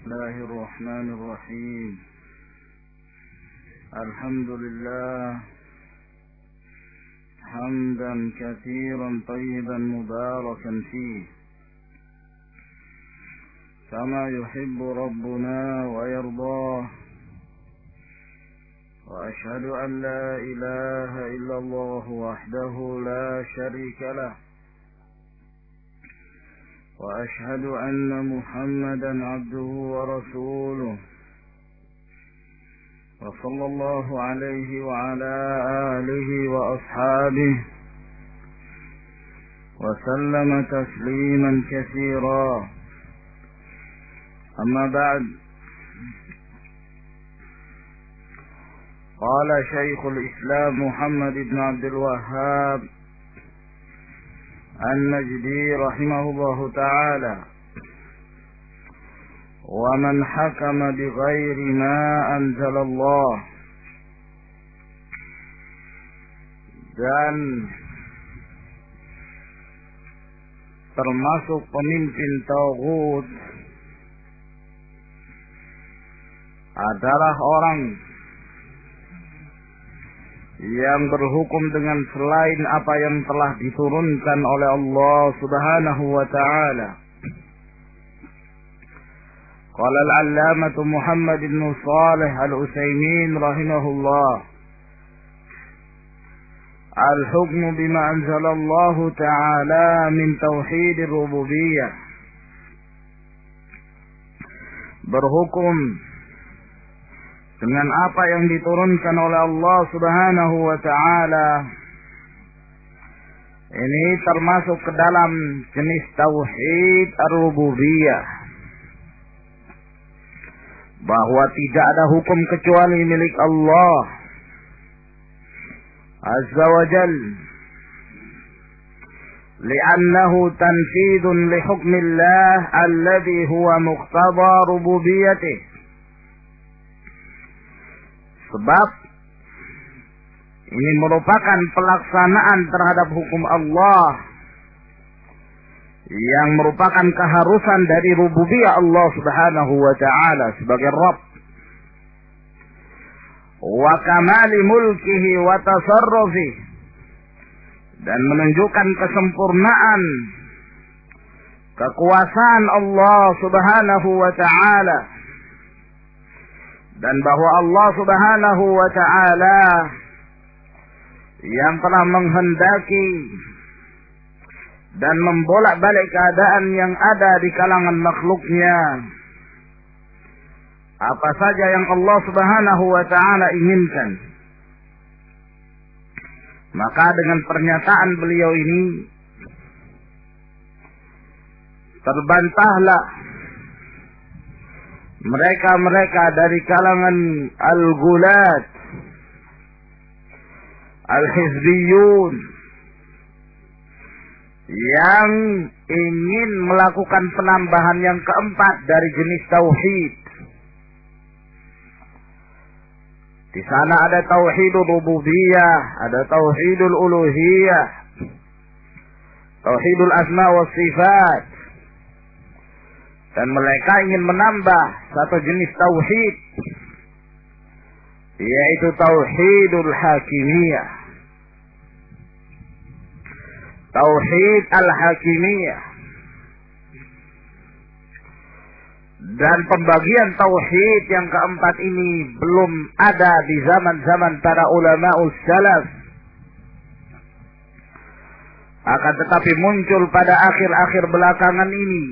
الله الرحمن الرحيم. الحمد لله حمدا كثيرا طيبا مباركا فيه كما يحب ربنا ويرضاه، وأشهد أن لا إله إلا الله وحده لا شريك له، وأشهد أن محمدا عبده ورسوله، وصلى الله عليه وعلى آله وأصحابه وسلم تسليما كثيرا. أما بعد، قال شيخ الإسلام محمد بن عبد الوهاب النجدي رحمه الله تعالى: ومن حكم بغير ما أنزل الله. Dan termasuk pemimpin taghut adalah orang yang berhukum dengan selain apa yang telah diturunkan oleh Allah Subhanahu wa ta'ala. Qala al-allamatu Muhammad ibn Shalih al-Utsaimin rahimahullah: al-hukmu bima anzalallahu ta'ala min tauhid ar-rububiyyah. Berhukum dengan apa yang diturunkan oleh Allah Subhanahu wa ta'ala ini termasuk ke dalam jenis tauhid ar-rububiyah, bahwa tidak ada hukum kecuali milik Allah Azza wa Jal, li'annahu tanfidun li hukmillah alladhi huwa muqtada rububiyyatih. Sebab ini merupakan pelaksanaan terhadap hukum Allah yang merupakan keharusan dari rububiyah Allah Subhanahu wa ta'ala sebagai Rabb, wa kamali mulkihi wa tasarrufi, dan menunjukkan kesempurnaan kekuasaan Allah Subhanahu wa ta'ala, dan bahwa Allah Subhanahu wa ta'ala yang telah menghendaki dan membolak-balik keadaan yang ada di kalangan makhluknya. Apa saja yang Allah Subhanahu wa ta'ala inginkan, maka dengan pernyataan beliau ini terbantahlah mereka-mereka dari kalangan al-gulat, al-hizbiyun, yang ingin melakukan penambahan yang keempat dari jenis tauhid. Di sana ada tauhidul rububiyah, ada tauhidul uluhiyah, tauhidul asma wa sifat, dan mereka ingin menambah satu jenis tauhid, yaitu tauhidul hakimiyah, tauhid al-hakimiyah. Dan pembagian tauhid yang keempat ini belum ada di zaman-zaman para ulama'us salaf, akan tetapi muncul pada akhir-akhir belakangan ini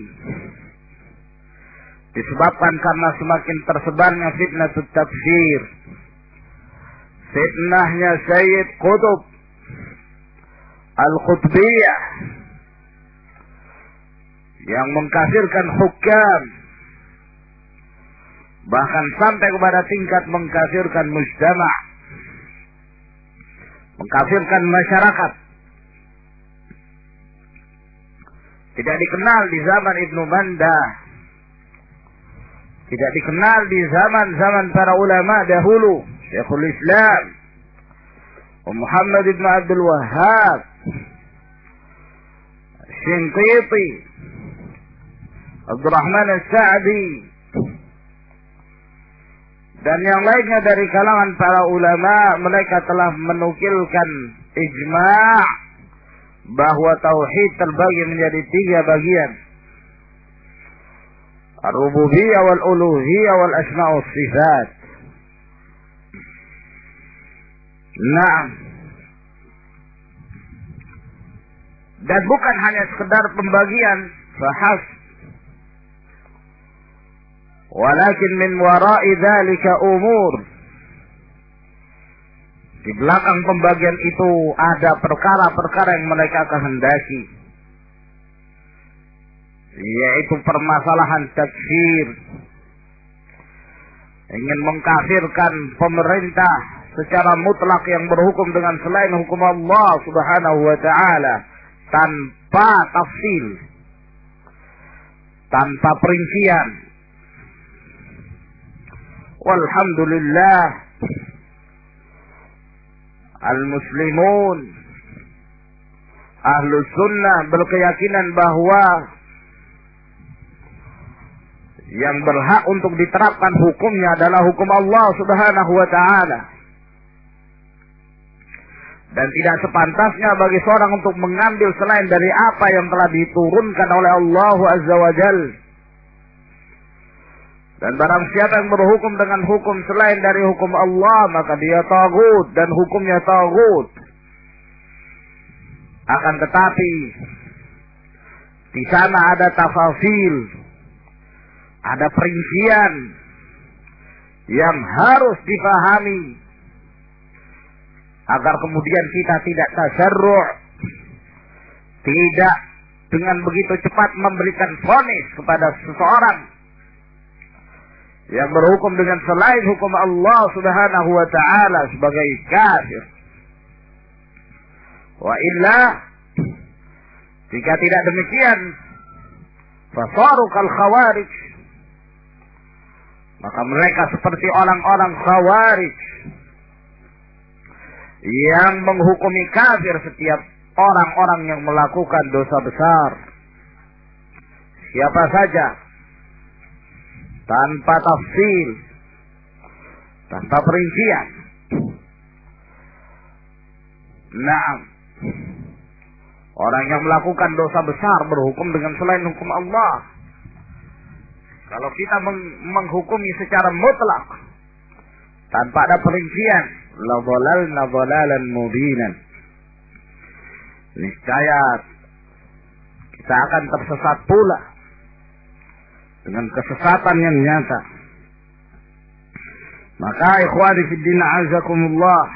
disebabkan karena semakin tersebarnya fitnatut takfir, fitnahnya Sayyid Qutb al-Qutbiyah yang mengkafirkan hukam, bahkan sampai kepada tingkat mengkafirkan mujtama', mengkafirkan masyarakat. Tidak dikenal di zaman Ibnu Manda, tidak dikenal di zaman-zaman para ulama dahulu, Syekhul Islam Muhammad ibn Abdul Wahhab, Shinqiti, Abdurrahman As-Sa'di, Dan yang lainnya dari kalangan para ulama, mereka telah menukilkan ijma' bahwa tauhid terbagi menjadi 3 bagian. Ar-rububiyyah wal uluhiyyah wal asma' was sifat. Naam. Dan bukan hanya sekedar pembagian fahas, walakin min wara'i dzalika umur. Di belakang pembagian itu ada perkara-perkara yang mereka kehendaki, yaitu permasalahan takfir, ingin mengkafirkan pemerintah secara mutlak yang berhukum dengan selain hukum Allah Subhanahu wa ta'ala, tanpa tafsil, tanpa perincian. Walhamdulillah, al-muslimun ahlus sunnah berkeyakinan bahwa yang berhak untuk diterapkan hukumnya adalah hukum Allah Subhanahu wa ta'ala. Dan tidak sepantasnya bagi seorang untuk mengambil selain dari apa yang telah diturunkan oleh Allah Azza wa Jal. Dan barang siapa yang berhukum dengan hukum selain dari hukum Allah, maka dia taghut dan hukumnya taghut. Akan tetapi di sana ada tafasil, ada perincian yang harus dipahami agar kemudian kita tidak tasyarru', tidak dengan begitu cepat memberikan vonis kepada seseorang yang berhukum dengan selain hukum Allah Subhanahu wa ta'ala sebagai kafir. Wa illa, jika tidak demikian, fasaru kal khawarij, maka mereka seperti orang-orang khawarij yang menghukumi kafir setiap orang-orang yang melakukan dosa besar, siapa saja, tanpa tafsil, tanpa perincian. Naam, orang yang melakukan dosa besar berhukum dengan selain hukum Allah. Kalau kita menghukumi secara mutlak tanpa ada perincian, la dhalalna dhalalan mubinan, niscaya kita akan tersesat pula dengan kesesatan yang nyata. Maka ikhwani fid din azakumullah,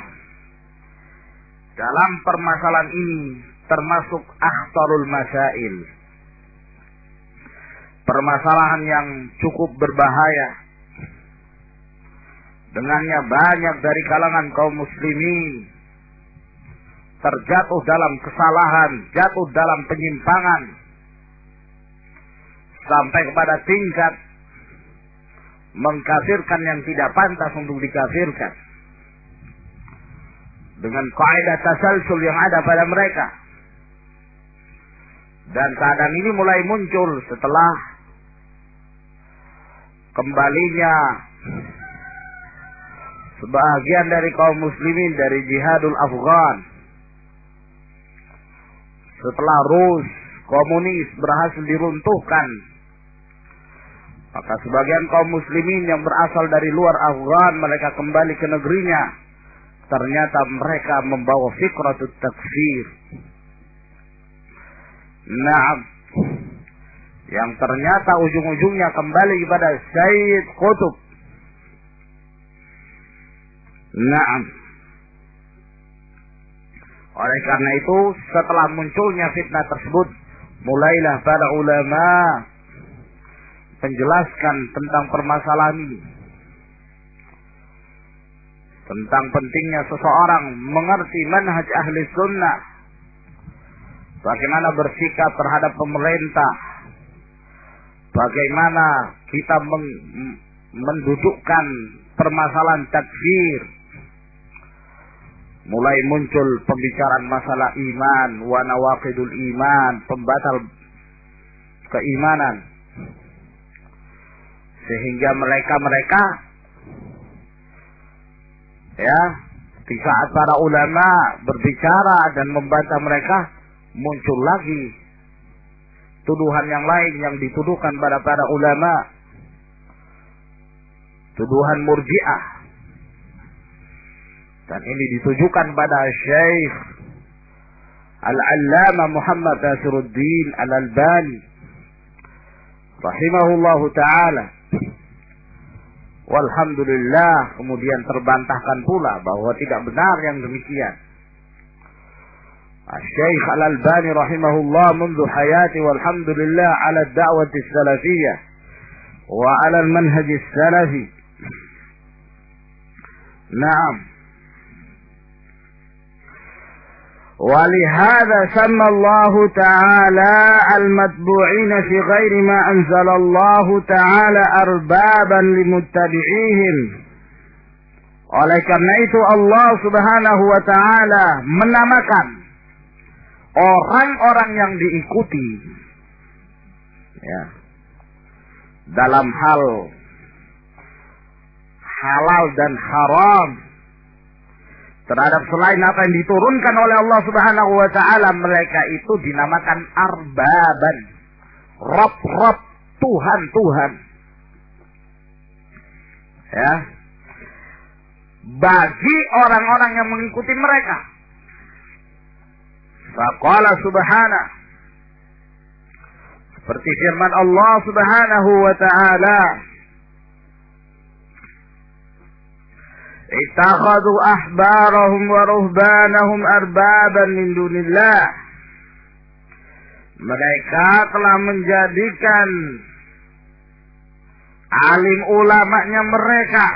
dalam permasalahan ini termasuk akhtarul masail, permasalahan yang cukup berbahaya. Dengannya banyak dari kalangan kaum muslimin terjatuh dalam kesalahan, jatuh dalam penyimpangan, sampai kepada tingkat mengkafirkan yang tidak pantas untuk dikafirkan dengan kaidah tasalsul yang ada pada mereka. Dan keadaan ini mulai muncul setelah kembalinya sebagian dari kaum muslimin dari jihadul Afghan. Setelah Rus komunis berhasil diruntuhkan, maka sebagian kaum muslimin yang berasal dari luar Afghan, mereka kembali ke negerinya. Ternyata mereka membawa fikratut takfir. Naam, yang ternyata ujung-ujungnya kembali kepada Sayyid Qutb. Naam. Oleh karena itu, setelah munculnya fitnah tersebut, mulailah para ulama menjelaskan tentang permasalahan ini, tentang pentingnya seseorang mengerti manhaj ahli sunnah, bagaimana bersikap terhadap pemerintah, bagaimana kita mendudukkan permasalahan takfir. Mulai muncul pembicaraan masalah iman, wa nawaqidul iman, pembatal keimanan, sehingga mereka Ya, di saat para ulama berbicara dan membantah mereka, muncul lagi tuduhan yang lain yang dituduhkan pada para ulama, tuduhan murji'ah. Dan ini ditujukan pada Syekh Al-Allamah Muhammad Nasiruddin Al-Albani rahimahullahu ta'ala. Walhamdulillah, kemudian terbantahkan pula bahwa tidak benar yang demikian. Syekh Al-Albani rahimahullah mundu hayati walhamdulillah ala da'wati salafiyah wa ala al-manhaj salafi. Naam. ولهذا سمى الله تعالى المتبوعين في غير ما أنزل الله تعالى أربابا لمتبعيهم. Oleh karena itu Allah Subhanahu wa taala menamakan orang-orang yang diikuti, ya, dalam hal halal dan haram terhadap selain apa yang diturunkan oleh Allah Subhanahu wa taala, mereka itu dinamakan arbaban, rob-rob, Tuhan-Tuhan. Ya. Bagi orang-orang yang mengikuti mereka. Faqala subhanahu, seperti firman Allah Subhanahu wa taala, ittakhadhu ahbarahum wa ruhbanahum arbaban min dunillah. Mereka telah menjadikan alim ulamanya mereka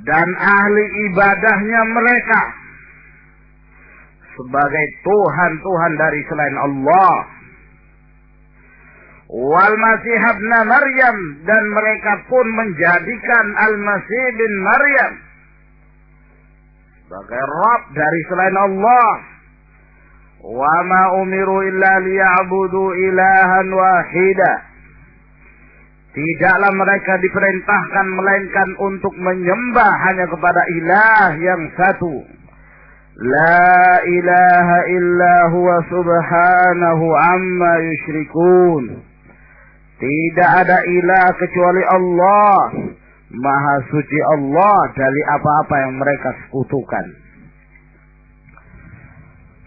dan ahli ibadahnya mereka sebagai Tuhan-Tuhan dari selain Allah. Wal Masih ibn Maryam, dan mereka pun menjadikan Al-Masih bin Maryam sebagai Rabb dari selain Allah. Wa ma umiru illa liya'budu ilahan wahida. Tidaklah mereka diperintahkan melainkan untuk menyembah hanya kepada ilah yang satu. La ilaha illa huwa subhanahu amma yushrikun. Tidak ada ilah kecuali Allah. Maha suci Allah dari apa-apa yang mereka sekutukan.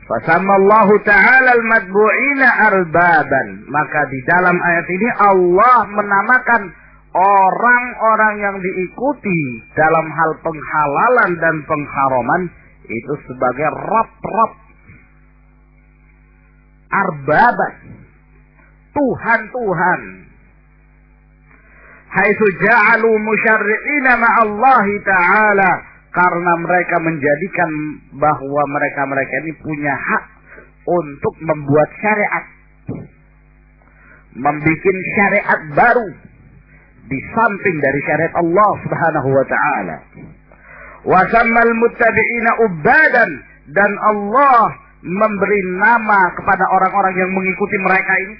Fasammallahu ta'ala al-matbu'ina arbaban. Maka di dalam ayat ini Allah menamakan orang-orang yang diikuti dalam hal penghalalan dan pengharaman itu sebagai Rabb-Rabb, arbaban, Tuhan-Tuhan. Haitsu ja'alu musyarri'ina ma'allahi ta'ala, karena mereka menjadikan bahwa mereka-mereka ini punya hak untuk membuat syariat, membikin syariat baru di samping dari syariat Allah Subhanahu wa taala. Wa sammal muttabi'ina ubadan, dan Allah memberi nama kepada orang-orang yang mengikuti mereka ini,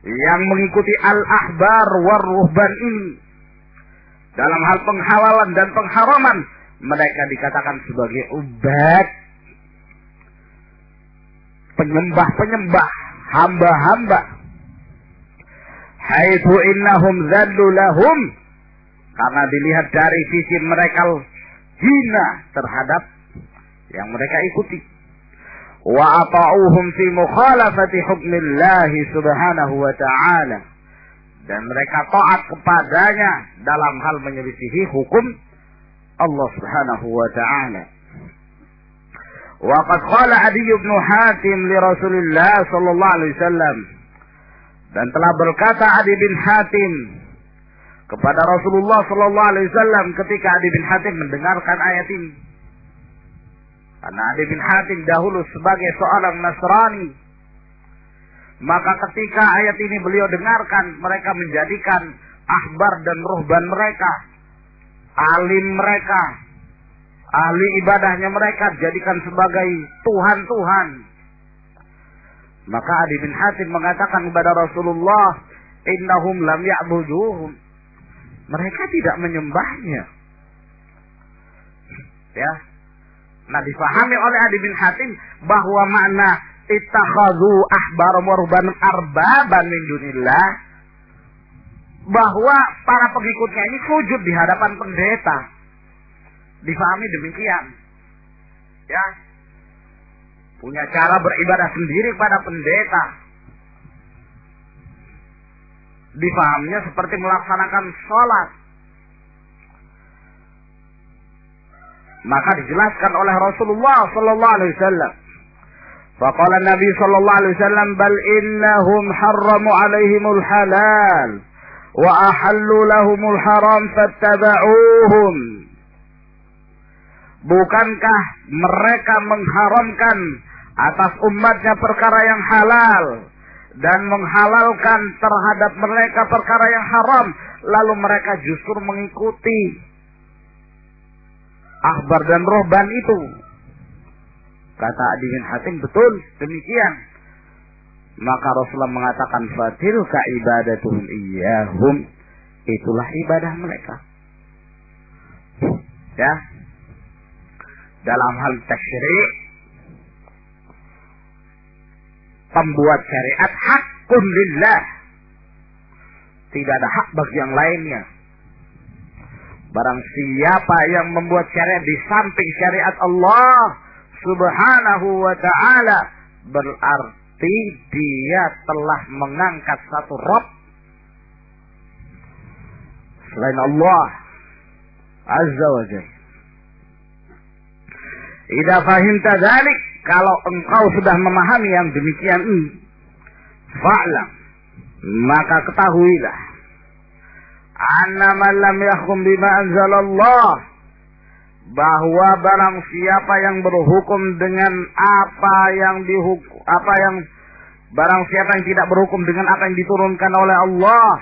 yang mengikuti al-ahbar war-ruhban ini dalam hal penghalalan dan pengharaman, mereka dikatakan sebagai ubad, penyembah-penyembah, hamba-hamba. Haitsu innahum dzallu lahum, karena dilihat dari sisi mereka hina terhadap yang mereka ikuti. Wa ata'uhum fi mukhalafati hukmillahi subhanahu wa ta'ala, dan mereka taat kepadanya dalam hal menyelisihi hukum Allah Subhanahu wa ta'ala. Wa qad qala Adi bin Hatim li Rasulillah sallallahu alaihi wasallam, dan telah berkata Adi bin Hatim kepada Rasulullah sallallahu alaihi wasallam ketika Adi bin Hatim mendengarkan ayat ini. Karena Adi bin Hatim dahulu sebagai seorang Nasrani, maka ketika ayat ini beliau dengarkan, mereka menjadikan ahbar dan ruhban mereka, alim mereka, ahli ibadahnya mereka jadikan sebagai Tuhan-Tuhan. Maka Adi bin Hatim mengatakan kepada Rasulullah, innahum lam ya'buduhum, mereka tidak menyembahnya, Ya. Nah, difahami oleh Adi bin Hatim bahwa makna ittakhadhu ahbarum wa ruhbanan arbaban min dunillah, bahwa para pengikutnya ini sujud di hadapan pendeta. Difahami demikian. Ya. Punya cara beribadah sendiri pada pendeta. Difahaminya seperti melaksanakan sholat. Maka dijelaskan oleh Rasulullah sallallahu alaihi wasallam. Faqala Nabi sallallahu alaihi wasallam, bal innahum harramu alaihimul halal wa ahallu lahumul haram fattaba'uhum. Bukankah mereka mengharamkan atas umatnya perkara yang halal dan menghalalkan terhadap mereka perkara yang haram, lalu mereka justru mengikuti ahbar dan rohban itu? Kata Adi bin Hatim, betul demikian. Maka Rasulullah mengatakan, fatilka ibadatuhum iyyahum, itulah ibadah mereka. Ya. Dalam hal tasyri', pembuat syariat hakun lillah, tidak ada hak bagi yang lainnya. Barang siapa yang membuat syariat di samping syariat Allah subhanahu wa ta'ala, berarti dia telah mengangkat satu Rabb selain Allah azza wa jalla. Idza fahimta dzalik, kalau engkau sudah memahami yang demikian ini, fa'lam, maka ketahuilah, anna man lam yahkum bima anzalallah, bahwa barang siapa yang berhukum dengan barang siapa yang tidak berhukum dengan apa yang diturunkan oleh Allah,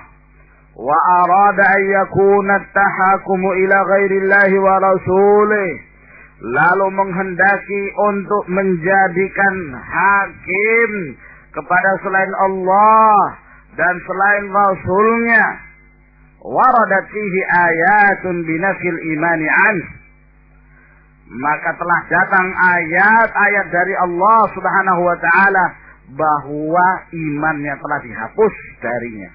wa arada an yakuna at-tahakumu ila ghairillahi wa rasulih, lalu menghendaki untuk menjadikan hakim kepada selain Allah dan selain Rasulnya, waradat fihi ayatun binafil imani an, maka telah datang ayat-ayat dari Allah subhanahu wa ta'ala bahwa imannya telah dihapus darinya,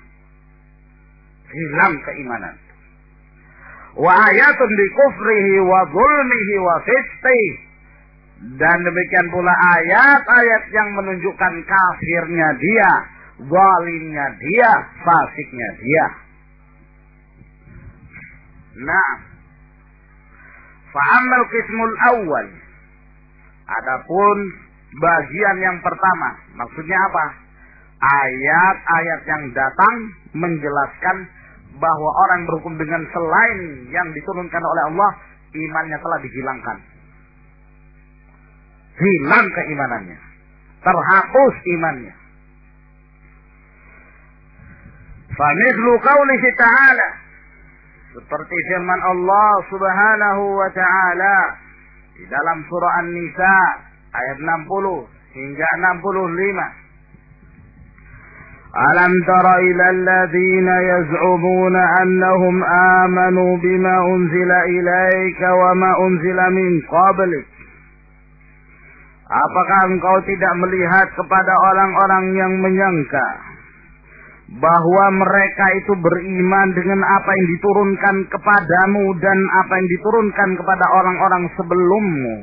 hilang keimanan. Wa ayatun bi kufrihi wa zulmihi wa fisqihi, dan demikian pula ayat-ayat yang menunjukkan kafirnya dia, zalimnya dia, fasiknya dia. Nah, fa'amal qismul awal, adapun bagian yang pertama, maksudnya apa? Ayat-ayat yang datang menjelaskan bahwa orang berhukum dengan selain yang diturunkan oleh Allah, imannya telah dihilangkan. Hilang keimanannya, terhapus imannya. Famithlu qaulihi ta'ala, seperti firman Allah subhanahu wa ta'ala di dalam surah An-Nisa ayat 60 hingga 65. Alam tara ilal ladzina yaz'umuna annahum amanu bima unzila ilaika wa ma unzila min qablik. Apakah engkau tidak melihat kepada orang-orang yang menyangka bahwa mereka itu beriman dengan apa yang diturunkan kepadamu dan apa yang diturunkan kepada orang-orang sebelummu?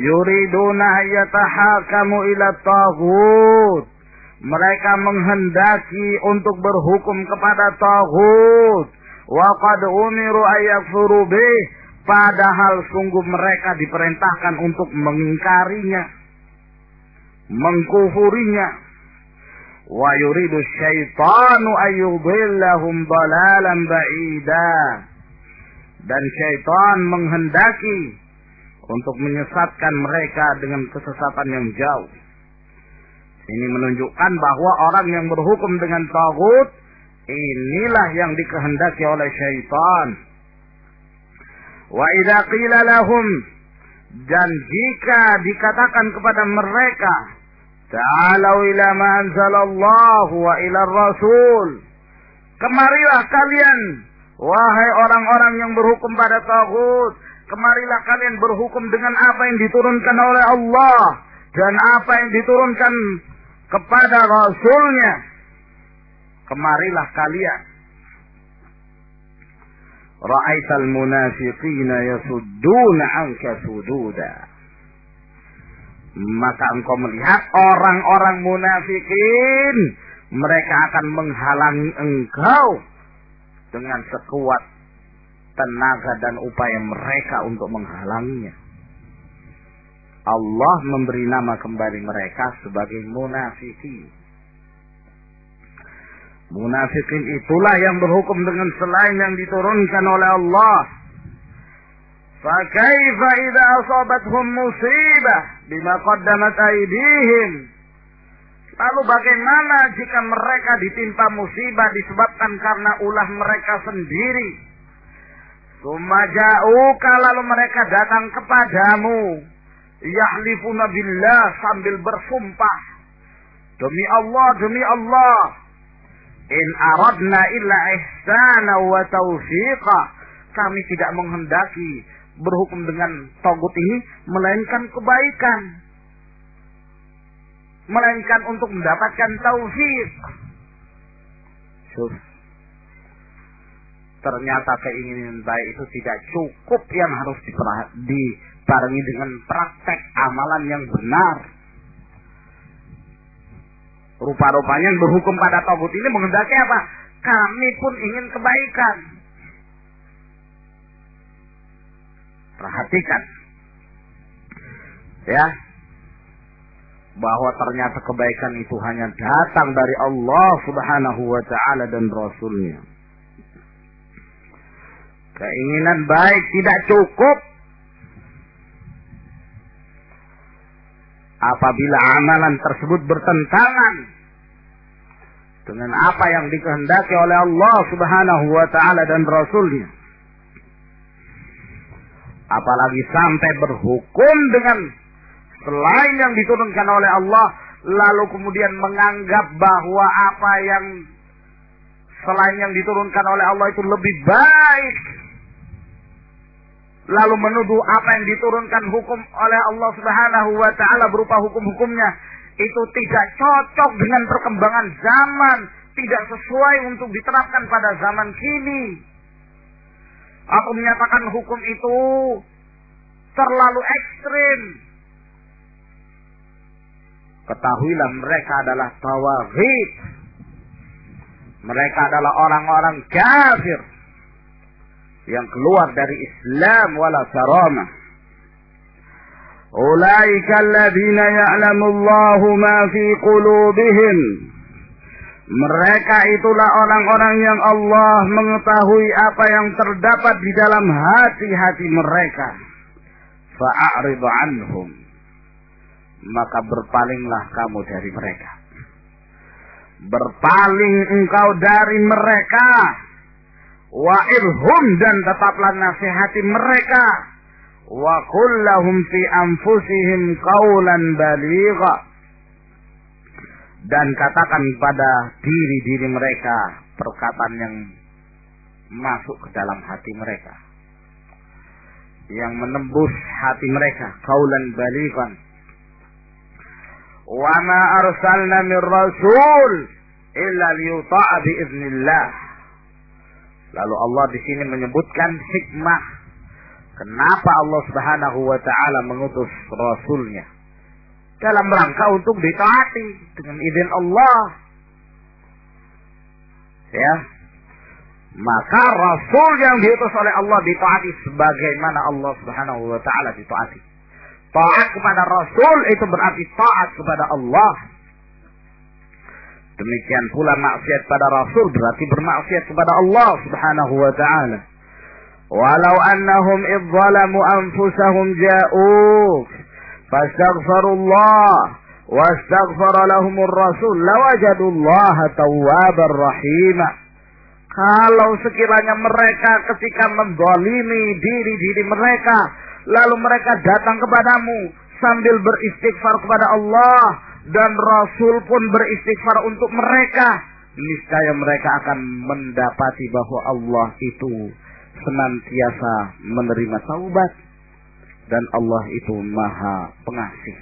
Yuriduna yatahakamu ila taghut, mereka menghendaki untuk berhukum kepada taghut. Wa qad umiru ayakfuru bih, padahal sungguh mereka diperintahkan untuk mengingkarinya, mengkufurinya. Wa yuridu syaitanu ayyudhillahum dhalalan ba'ida, dan syaitan menghendaki untuk menyesatkan mereka dengan kesesatan yang jauh. Ini menunjukkan bahwa orang yang berhukum dengan taghut, inilah yang dikehendaki oleh syaitan. Wa idza qila lahum, dan jika dikatakan kepada mereka, ta'alau ila ma anzalallahu wa ila rasul, kemarilah kalian, wahai orang-orang yang berhukum pada taghut, Kemarilah kalian berhukum dengan apa yang diturunkan oleh Allah dan apa yang diturunkan kepada Rasul-Nya. Kemarilah kalian. Ra'aital munafiqina yasudduna 'anka sududa. Maka engkau melihat orang-orang munafikin, mereka akan menghalangi engkau dengan sekuat tenaga dan upaya mereka untuk menghalanginya. Allah memberi nama kembali mereka sebagai munafikin. Munafikin itulah yang berhukum dengan selain yang diturunkan oleh Allah. فَكَيْفَ إِذَا أَصَابَتْهُمْ مُصِيبَةٌ بِمَا قَدَّمَتْ أَيْدِيهِمْ. Lalu bagaimana jika mereka ditimpa musibah disebabkan karena ulah mereka sendiri? Tsumma ja'uka, lalu mereka datang kepadamu, yahlifuna billah, sambil bersumpah, demi Allah, in aradna illa ihsana wa taufiqa, kami tidak menghendaki berhukum dengan tagut ini melainkan kebaikan, melainkan untuk mendapatkan taufik. Ternyata keinginan baik itu tidak cukup, yang harus dibarengi dengan praktek amalan yang benar. Rupa-rupanya yang berhukum pada tagut ini menghendaki apa? Kami pun ingin kebaikan. Perhatikan, ya, bahwa ternyata kebaikan itu hanya datang dari Allah Subhanahu wa ta'ala dan Rasul-Nya. Keinginan baik tidak cukup apabila amalan tersebut bertentangan dengan apa yang dikehendaki oleh Allah Subhanahu wa ta'ala dan Rasul-Nya. Apalagi sampai berhukum dengan selain yang diturunkan oleh Allah, lalu kemudian menganggap bahwa apa yang selain yang diturunkan oleh Allah itu lebih baik, lalu menuduh apa yang diturunkan hukum oleh Allah Subhanahu wa ta'ala berupa hukum-hukumnya itu tidak cocok dengan perkembangan zaman, tidak sesuai untuk diterapkan pada zaman kini. Aku menyatakan hukum itu terlalu ekstrim. Ketahuilah mereka adalah tawaghit. Mereka adalah orang-orang kafir yang keluar dari Islam wala karamah. Ulaika alladziina ya'lamu Allahu ma fi qulubihim. Mereka itulah orang-orang yang Allah mengetahui apa yang terdapat di dalam hati-hati mereka. Fa'arid anhum, maka berpalinglah kamu dari mereka. Berpaling engkau dari mereka. Wa'irhum, dan tetaplah nasihati mereka. Wa qul lahum fi anfusihim qawlan baligha, dan katakan pada diri-diri mereka perkataan yang masuk ke dalam hati mereka, yang menembus hati mereka. Qaulan balighan. Wa ma arsalna min rasul illa liyuta'a bi idznillah. Lalu Allah di sini menyebutkan hikmah kenapa Allah Subhanahu wa ta'ala mengutus Rasulnya, dalam rangka untuk ditaati dengan izin Allah. Ya, maka Rasul yang diutus oleh Allah ditaati sebagaimana Allah Subhanahu wa ta'ala ditaati. Taat kepada Rasul itu berarti taat kepada Allah. Demikian pula maksiat pada Rasul berarti bermaksiat kepada Allah Subhanahu wa ta'ala. Walau annahum idh zalamu anfusahum ja'uk fastaghfirullah wastaghfara lahumur rasul lawajadullaha tawwabar rahima. Kalau sekiranya mereka ketika menzalimi diri-diri mereka, lalu mereka datang kepadamu sambil beristighfar kepada Allah, dan Rasul pun beristighfar untuk mereka, niscaya mereka akan mendapati bahwa Allah itu senantiasa menerima taubat, dan Allah itu Maha Pengasih.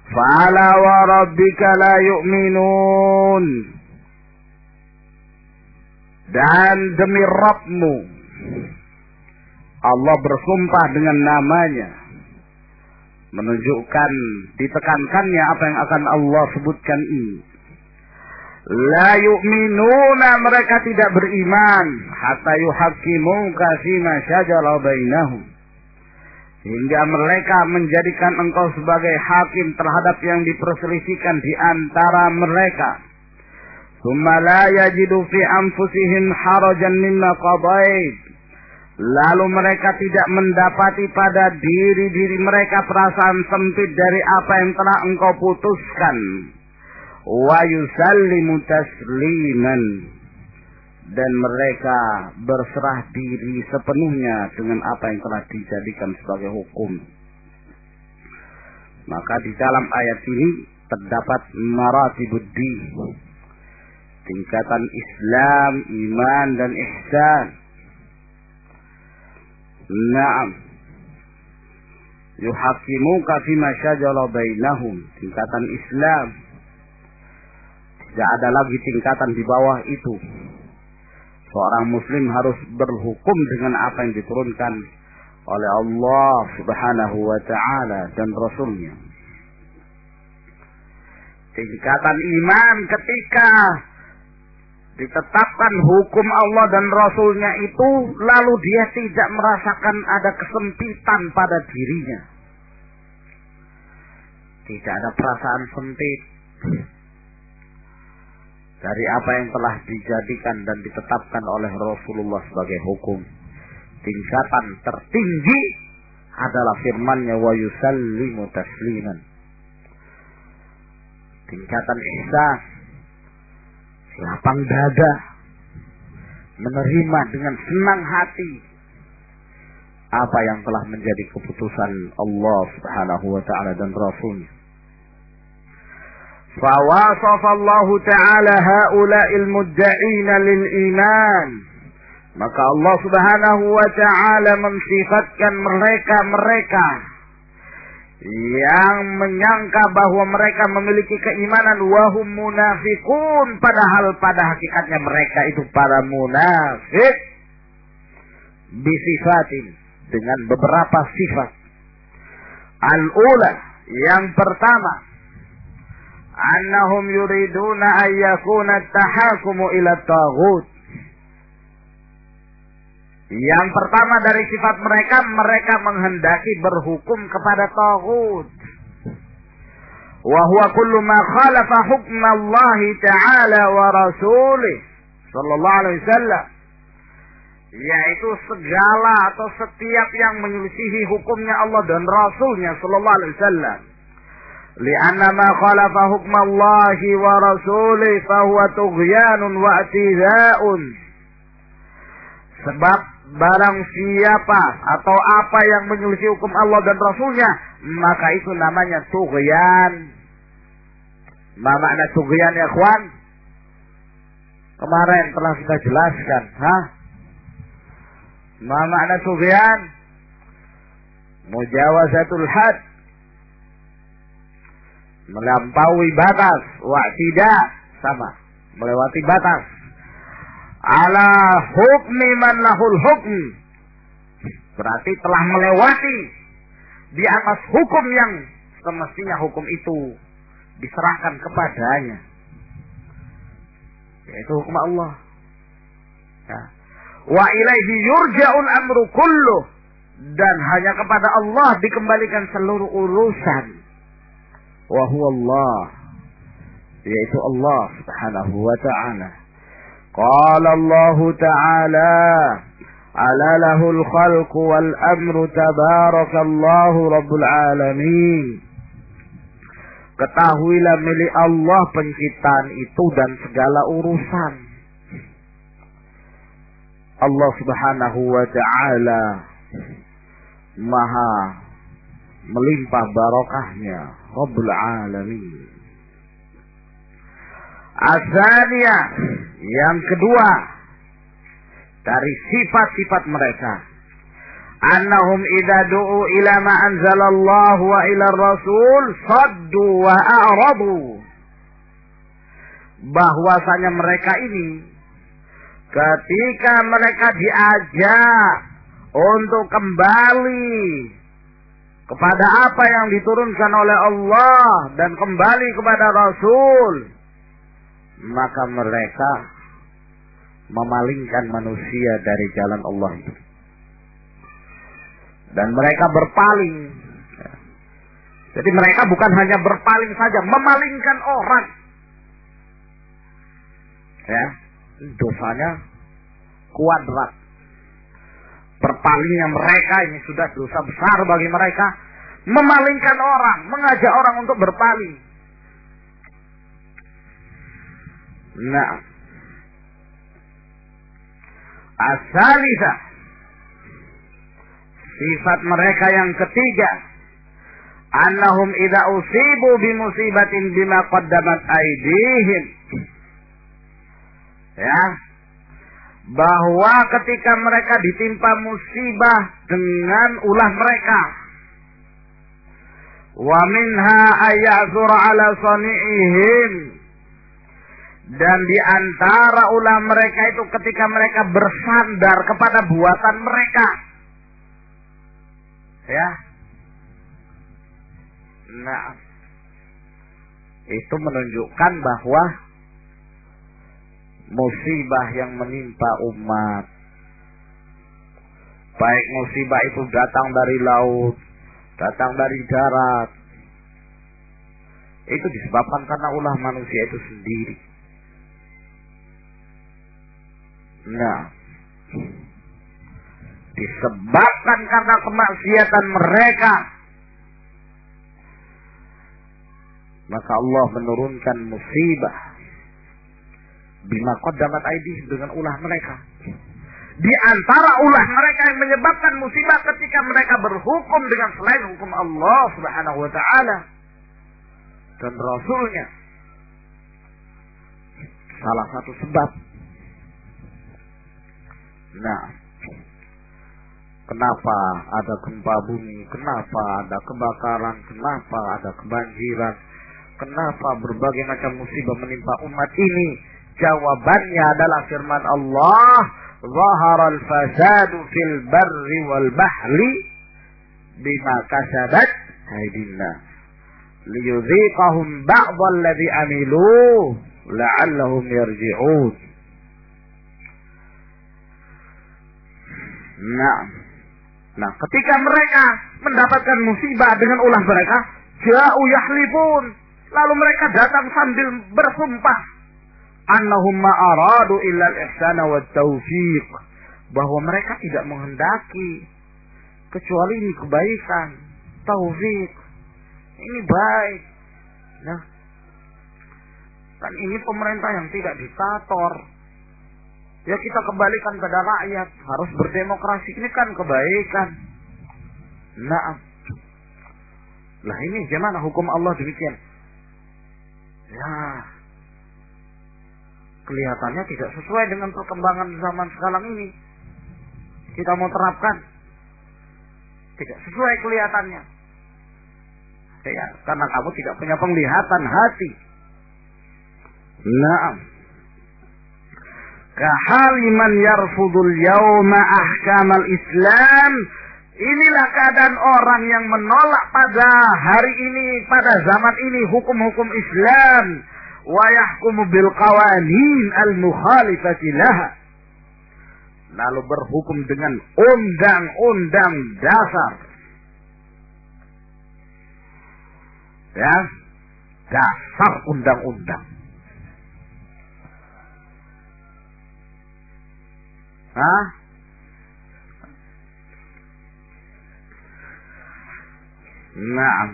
Fala wa rabbika la yu'minun, dan demi Rabbmu, Allah bersumpah dengan namanya, menunjukkan ditekankannya apa yang akan Allah sebutkan ini. La yu'minuna, mereka tidak beriman, hatta yuhaqqimuka fima syajara bainahum, hingga mereka menjadikan engkau sebagai hakim terhadap yang diperselisihkan di antara mereka. Tsumma la yajidu fi anfusihim harajan mimma qadait, lalu mereka tidak mendapati pada diri-diri mereka perasaan sempit dari apa yang telah engkau putuskan. Wa yusallimu tasliman, dan mereka berserah diri sepenuhnya dengan apa yang telah dijadikan sebagai hukum. Maka di dalam ayat ini terdapat maratibuddin, tingkatan Islam, iman, dan ihsan. Naam, yuhakimuka fima syajara bainahum, tingkatan Islam. Tidak ada lagi tingkatan di bawah itu. Seorang muslim harus berhukum dengan apa yang diturunkan oleh Allah Subhanahu wa ta'ala dan Rasulnya. Tingkatan iman ketika ditetapkan hukum Allah dan Rasulnya itu, lalu dia tidak merasakan ada kesempitan pada dirinya. Tidak ada perasaan sempit dari apa yang telah dijadikan dan ditetapkan oleh Rasulullah sebagai hukum. Tingkatan tertinggi adalah firman-Nya, wa yusallimu tasliman. Tingkatan ihsan, lapang dada, menerima dengan senang hati apa yang telah menjadi keputusan Allah Subhanahu wa ta'ala dan Rasulnya. Fawasafa Allah ta'ala haula'il mudda'ina lil iman, maka Allah Subhanahu wa ta'ala mensifatkan mereka yang menyangka bahwa mereka memiliki keimanan, wahum munafiqun, padahal pada hakikatnya mereka itu para munafik, bisifatin, dengan beberapa sifat. Al-ula, yang pertama, annahum yuriduna an yakuna at-tahakumu ila at-taghut. Yang pertama dari sifat mereka, mereka menghendaki berhukum kepada taghut. Wa huwa kullu ma khalafa hukm Allah ta'ala wa rasulih sallallahu alaihi wasallam, yaitu segala atau setiap yang menyelisihi hukumnya Allah dan Rasulnya sallallahu alaihi wasallam. Lianna ma khalafa hukm Allah wa rasulih fa huwa tughyanun wa i'tida'un. Sebab barang siapa atau apa yang menyelisih hukum Allah dan Rasulnya, maka itu namanya tughyan. Ma makna tughyan ya kawan? Kemarin telah kita jelaskan. Ma makna tughyan? Mujawazatul had, melampaui batas. Wa'tida, sama, melewati batas. Ala hukmi man lahul hukm, berarti telah melewati di atas hukum yang semestinya hukum itu diserahkan kepadanya, yaitu hukum Allah. Wa ilaihi yurja'ul amru kulluh, dan hanya kepada Allah dikembalikan seluruh urusan. Wa huwa Allah, yaitu Allah Subhanahu wa ta'ala. Qala Allah ta'ala, ala lahul khalqu wal amru tabarakallahu rabbul alamin. Ketahuilah milik Allah penciptaan itu dan segala urusan. Allah Subhanahu wa ta'ala maha melimpah barokahnya, Rabbul alamin. Asalnya, yang kedua, dari sifat-sifat mereka. Annahum idza du'u ila ma anzalallahu wa ila rasul saddu wa a'radu. Bahwasanya mereka ini ketika mereka diajak untuk kembali kepada apa yang diturunkan oleh Allah dan kembali kepada Rasul, maka mereka memalingkan manusia dari jalan Allah itu. Dan mereka berpaling. Jadi mereka bukan hanya berpaling saja, memalingkan orang. Ya, dosanya kuadrat. Berpalingnya mereka ini sudah dosa besar bagi mereka. Memalingkan orang, mengajak orang untuk berpaling. Nah, as-salisah, sifat mereka yang ketiga, annahum idza usibu bimusibatin bima qaddamat aydihim. Ya, bahwa ketika mereka ditimpa musibah dengan ulah mereka, wa minha ayazur ala sani'ihim, dan di antara ulah mereka itu ketika mereka bersandar kepada buatan mereka. Ya. Nah, itu menunjukkan bahwa musibah yang menimpa umat, baik musibah itu datang dari laut, datang dari darat, itu disebabkan karena ulah manusia itu sendiri. Nah, disebabkan karena kemaksiatan mereka, maka Allah menurunkan musibah bima qaddamat aydihim, dengan ulah mereka. Di antara ulah mereka yang menyebabkan musibah ketika mereka berhukum dengan selain hukum Allah Subhanahu wa taala dan Rasulnya. Salah satu sebab. Nah, kenapa ada gempa bumi, kenapa ada kebakaran, kenapa ada kebanjiran, kenapa berbagai macam musibah menimpa umat ini? Jawabannya adalah firman Allah, zaharal fasadu fil barri wal bahri bima kasabat aydina liyudhiqahum ba'dal ladzi amilu la'allahum yarji'un. Nah, ketika mereka mendapatkan musibah dengan ulah mereka, ja'u yahlifun, lalu mereka datang sambil bersumpah, annahum ma aradu illa al-ihsana wa taufiq, bahwa mereka tidak menghendaki kecuali ini kebaikan, taufik, ini baik. Nah, kan ini pemerintah yang tidak diktator. Ya kita kembalikan pada rakyat, harus berdemokrasi, ini kan kebaikan. Nah, lah ini gimana hukum Allah demikian? Ya, kelihatannya tidak sesuai dengan perkembangan zaman sekarang ini. Kita mau terapkan, tidak sesuai kelihatannya. Ya, karena kamu tidak punya penglihatan hati. Naam. Kahaliman yarfudul yawma ahkamal Islam. Inilah keadaan orang yang menolak pada hari ini, pada zaman ini hukum-hukum Islam. Wa yahkumu bil qawanin al mukhalifati laha, lalu berhukum dengan undang-undang dasar, ya, dasar undang-undang. Naam.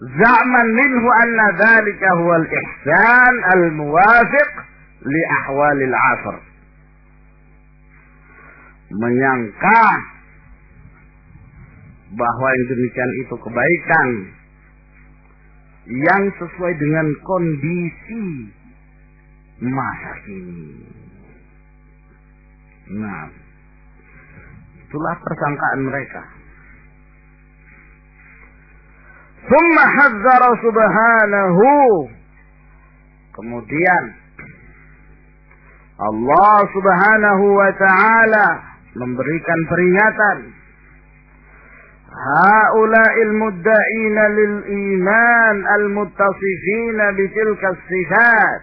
Za'man minhu anna dhalika huwa al-ihsan al-muwafiq li ahwalil 'asr. Menyangka bahwa yang demikian itu kebaikan yang sesuai dengan kondisi masakin. Nah, itulah persangkaan mereka. Tsumma hazzara subhanahu. Kemudian Allah subhanahu wa ta'ala memberikan peringatan. Haula'il mudda'ina lil iman al-muttasifina bitilka sifat.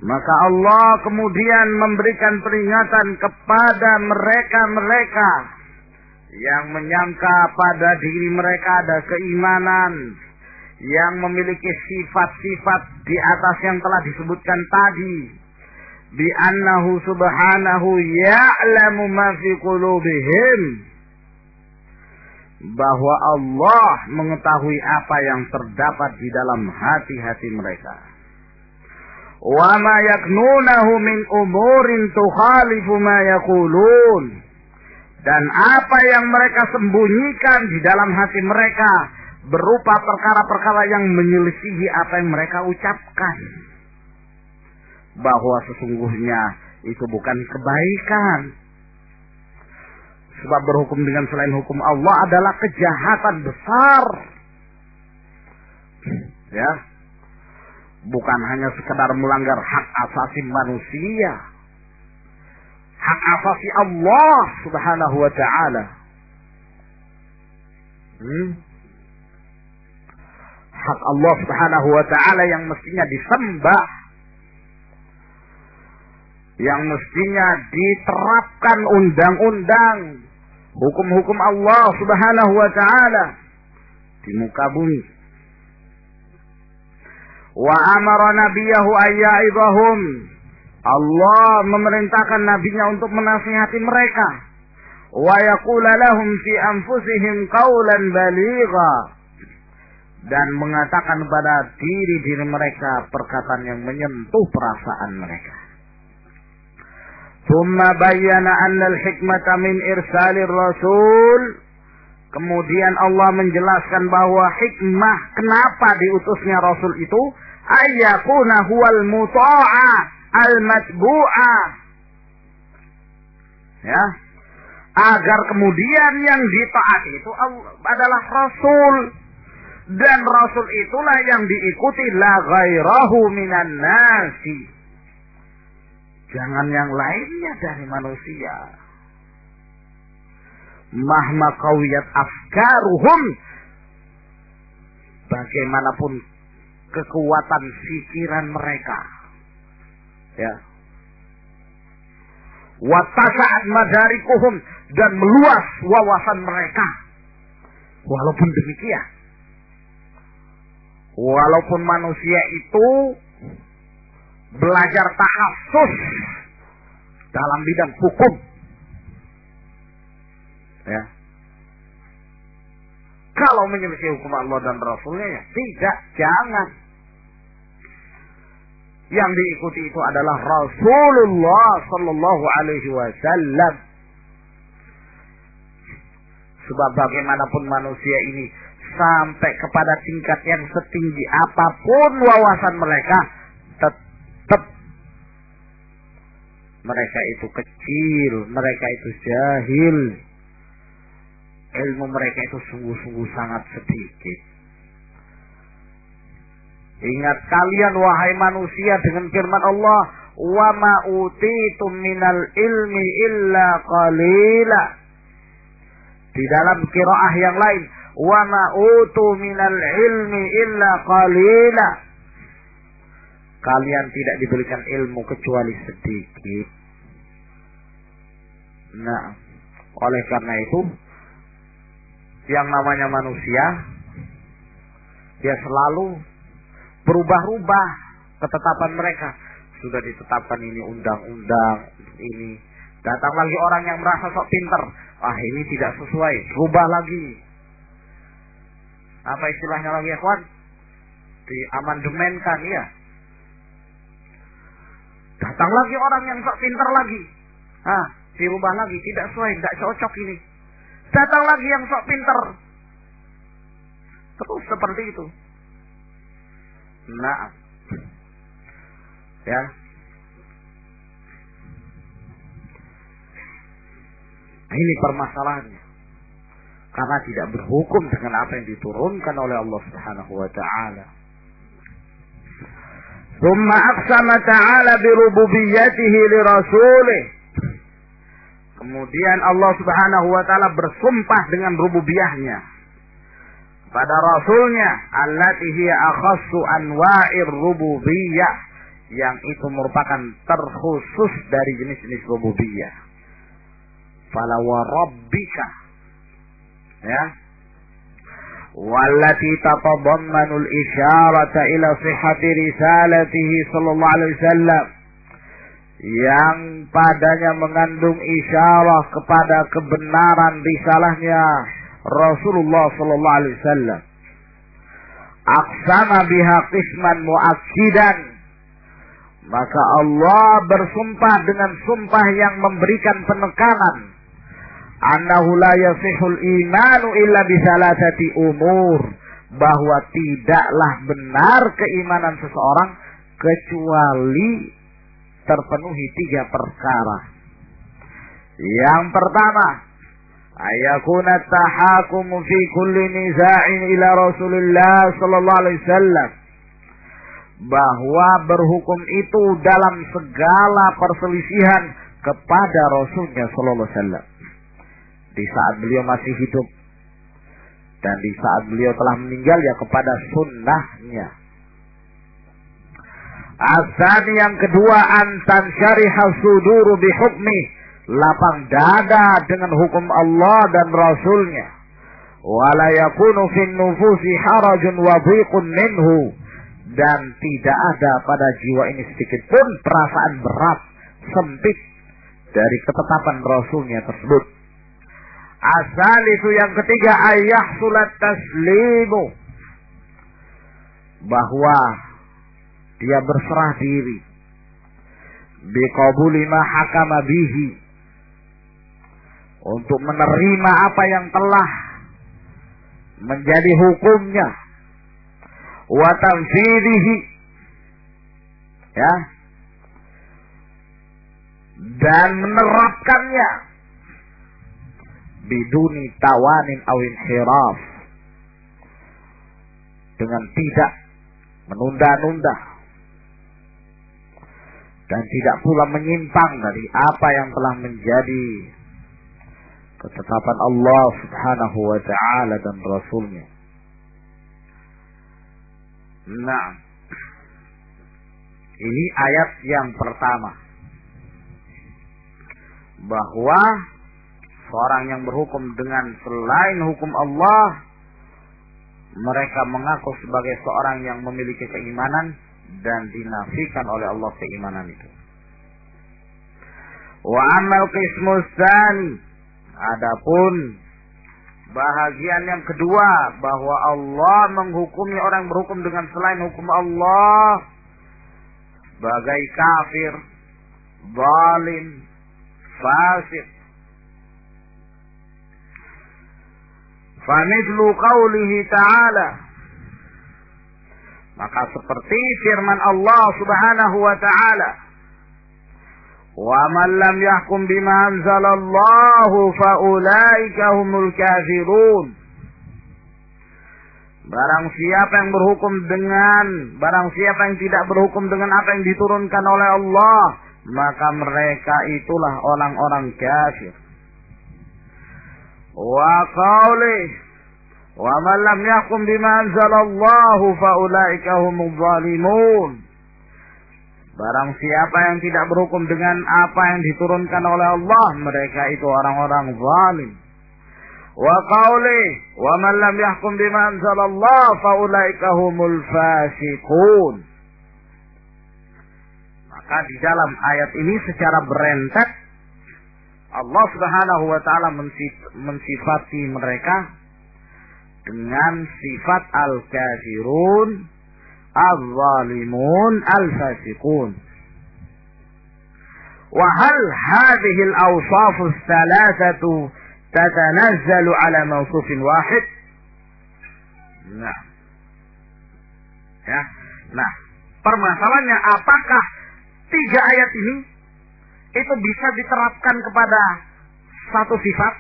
Maka Allah kemudian memberikan peringatan kepada mereka-mereka yang menyangka pada diri mereka ada keimanan, yang memiliki sifat-sifat di atas yang telah disebutkan tadi. Bi annahu subhanahu ya'lamu ma fi qulubihim. Bahwa Allah mengetahui apa yang terdapat di dalam hati-hati mereka. Wa ma yaknunahu min umurin tukhalifu ma yaqulun. Dan apa yang mereka sembunyikan di dalam hati mereka berupa perkara-perkara yang menyelisihi apa yang mereka ucapkan. Bahwa sesungguhnya itu bukan kebaikan. Sebab berhukum dengan selain hukum Allah adalah kejahatan besar. Ya. Bukan hanya sekedar melanggar hak asasi manusia. Hak asasi Allah subhanahu wa ta'ala. Hak Allah subhanahu wa ta'ala yang mestinya disembah. Yang mestinya diterapkan undang-undang. Hukum-hukum Allah subhanahu wa ta'ala. Di muka bumi. Wa amara nabiyahu ayya'idhahum. Allah memerintahkan nabinya untuk menasihati mereka. Wa yaqula lahum fi anfusihim qawlan baligha. Dan mengatakan pada diri-diri mereka perkataan yang menyentuh perasaan mereka. Tsumma bayyana anna al-hikmata min irsalir rasul. Kemudian Allah menjelaskan bahwa hikmah kenapa diutusnya rasul itu ayyakuna huwal muta'a al-matbu'a. Ya. Agar kemudian yang ditaati itu adalah rasul. Dan rasul itulah yang diikuti la ghairahu minan nasi. Jangan yang lainnya dari manusia. Mahma qawiyat afkaruhum. Bagaimanapun kekuatan pikiran mereka. Ya. Wa tasa'at madarikuhum. Dan meluas wawasan mereka. Walaupun demikian. Walaupun manusia itu belajar tahassus dalam bidang hukum. Ya. Kalau menyelisih hukum Allah dan Rasulnya ya tidak, jangan. Yang diikuti itu adalah Rasulullah sallallahu alaihi wasallam. Sebab bagaimanapun manusia ini sampai kepada tingkat yang setinggi apapun wawasan mereka, tetap mereka itu kecil, mereka itu jahil. Ilmu mereka itu sungguh-sungguh sangat sedikit. Ingat kalian wahai manusia dengan firman Allah, wa ma utitum minal ilmi illa qalila. Di dalam qiraah yang lain, wa ma utu minal ilmi illa qalila. Kalian tidak diberikan ilmu kecuali sedikit. Nah, oleh karena itu yang namanya manusia dia selalu berubah-ubah ketetapan mereka. Sudah ditetapkan ini undang-undang ini. Datang lagi orang yang merasa sok pinter. Ah, ini tidak sesuai, rubah lagi. Apa istilahnya lagi ya kawan? Diamandemenkan ya. Datang lagi orang yang sok pinter lagi. Ah, dirubah lagi, tidak sesuai, tidak cocok ini. Datang lagi yang sok pinter. Terus seperti itu. Nah, Ya. Ini permasalahannya. Karena tidak berhukum dengan apa yang diturunkan oleh Allah Subhanahu wa taala. Tsumma aqsama ta'ala bi rububiyyatihi li rasulih. Kemudian Allah Subhanahu wa taala bersumpah dengan rububiyahnya pada rasulnya, allati hiya akhassu anwa'ir rububiyyah, yang itu merupakan terkhusus dari jenis-jenis rububiyah. Fala wa rabbika, ya, wallati tatadammanul isyarata ila sihhati risalatihi sallallahu alaihi wasallam, yang padanya mengandung isyarah kepada kebenaran risalahnya Rasulullah sallallahu alaihi wasallam. Aqsama biha qisman muakkidan, maka Allah bersumpah dengan sumpah yang memberikan penekanan, annahu la yasihul imanu illa bisalasati umur, bahwa tidaklah benar keimanan seseorang kecuali terpenuhi 3 perkara. Yang pertama, ayakuna tahakum fi kulli niza'in ila Rasulullah sallallahu alaihi wasallam, bahwa berhukum itu dalam segala perselisihan kepada Rasulnya sallallahu alaihi wasallam, di saat beliau masih hidup dan di saat beliau telah meninggal, ya kepada sunnahnya. Asani, yang kedua, antan syarihas suduru bihukmi, lapang dada dengan hukum Allah dan Rasulnya. Wala yakunu fin nufusi harajun wa dhiqun minhu, dan tidak ada pada jiwa ini sedikit pun perasaan berat, sempit dari ketetapan Rasulnya tersebut. Asalisu, yang ketiga, ayyahsulat taslimu, bahwa dia berserah diri biqabuli ma hakama bihi, untuk menerima apa yang telah menjadi hukumnya, wa tanfidihi, ya, dan menerapkannya, biduni tawanin aw inhiraf, dengan tidak menunda-nunda dan tidak pula menyimpang dari apa yang telah menjadi ketetapan Allah Subhanahu wa ta'ala dan Rasulnya. Nah, ini ayat yang pertama, bahwa seorang yang berhukum dengan selain hukum Allah, mereka mengaku sebagai seorang yang memiliki keimanan dan dinafikan oleh Allah keimanan itu. Wa amal qismus tsani, adapun bahagian yang kedua, bahwa Allah menghukumi orang yang berhukum dengan selain hukum Allah sebagai kafir, zalim, fasik. Famithlu qawlihi ta'ala, maka seperti firman Allah Subhanahu wa ta'ala, wa man lam yahkum bima anzalallahu fa ulaika humul kafirun, barang siapa yang tidak berhukum dengan apa yang diturunkan oleh Allah, maka mereka itulah orang-orang kafir. Wa qawli wa man lam yahkum bima anzalallahu fa ulaika humuz zalimun, barang siapa yang tidak berhukum dengan apa yang diturunkan oleh Allah, mereka itu orang-orang zalim. Wa qawli wa man lam yahkum bima anzalallahu fa ulaika humul fasiqun. Maka di dalam ayat ini secara berentet Allah Subhanahu wa ta'ala mensifati mereka dengan sifat al-kafirun, al-zalimun, al-fasiqun. Wa hal hadhihi al-awsaf ats-tsalatsatu tatanazzalu ala mawsufin wahid? Nah, permasalahannya, apakah tiga ayat ini itu bisa diterapkan kepada satu sifat.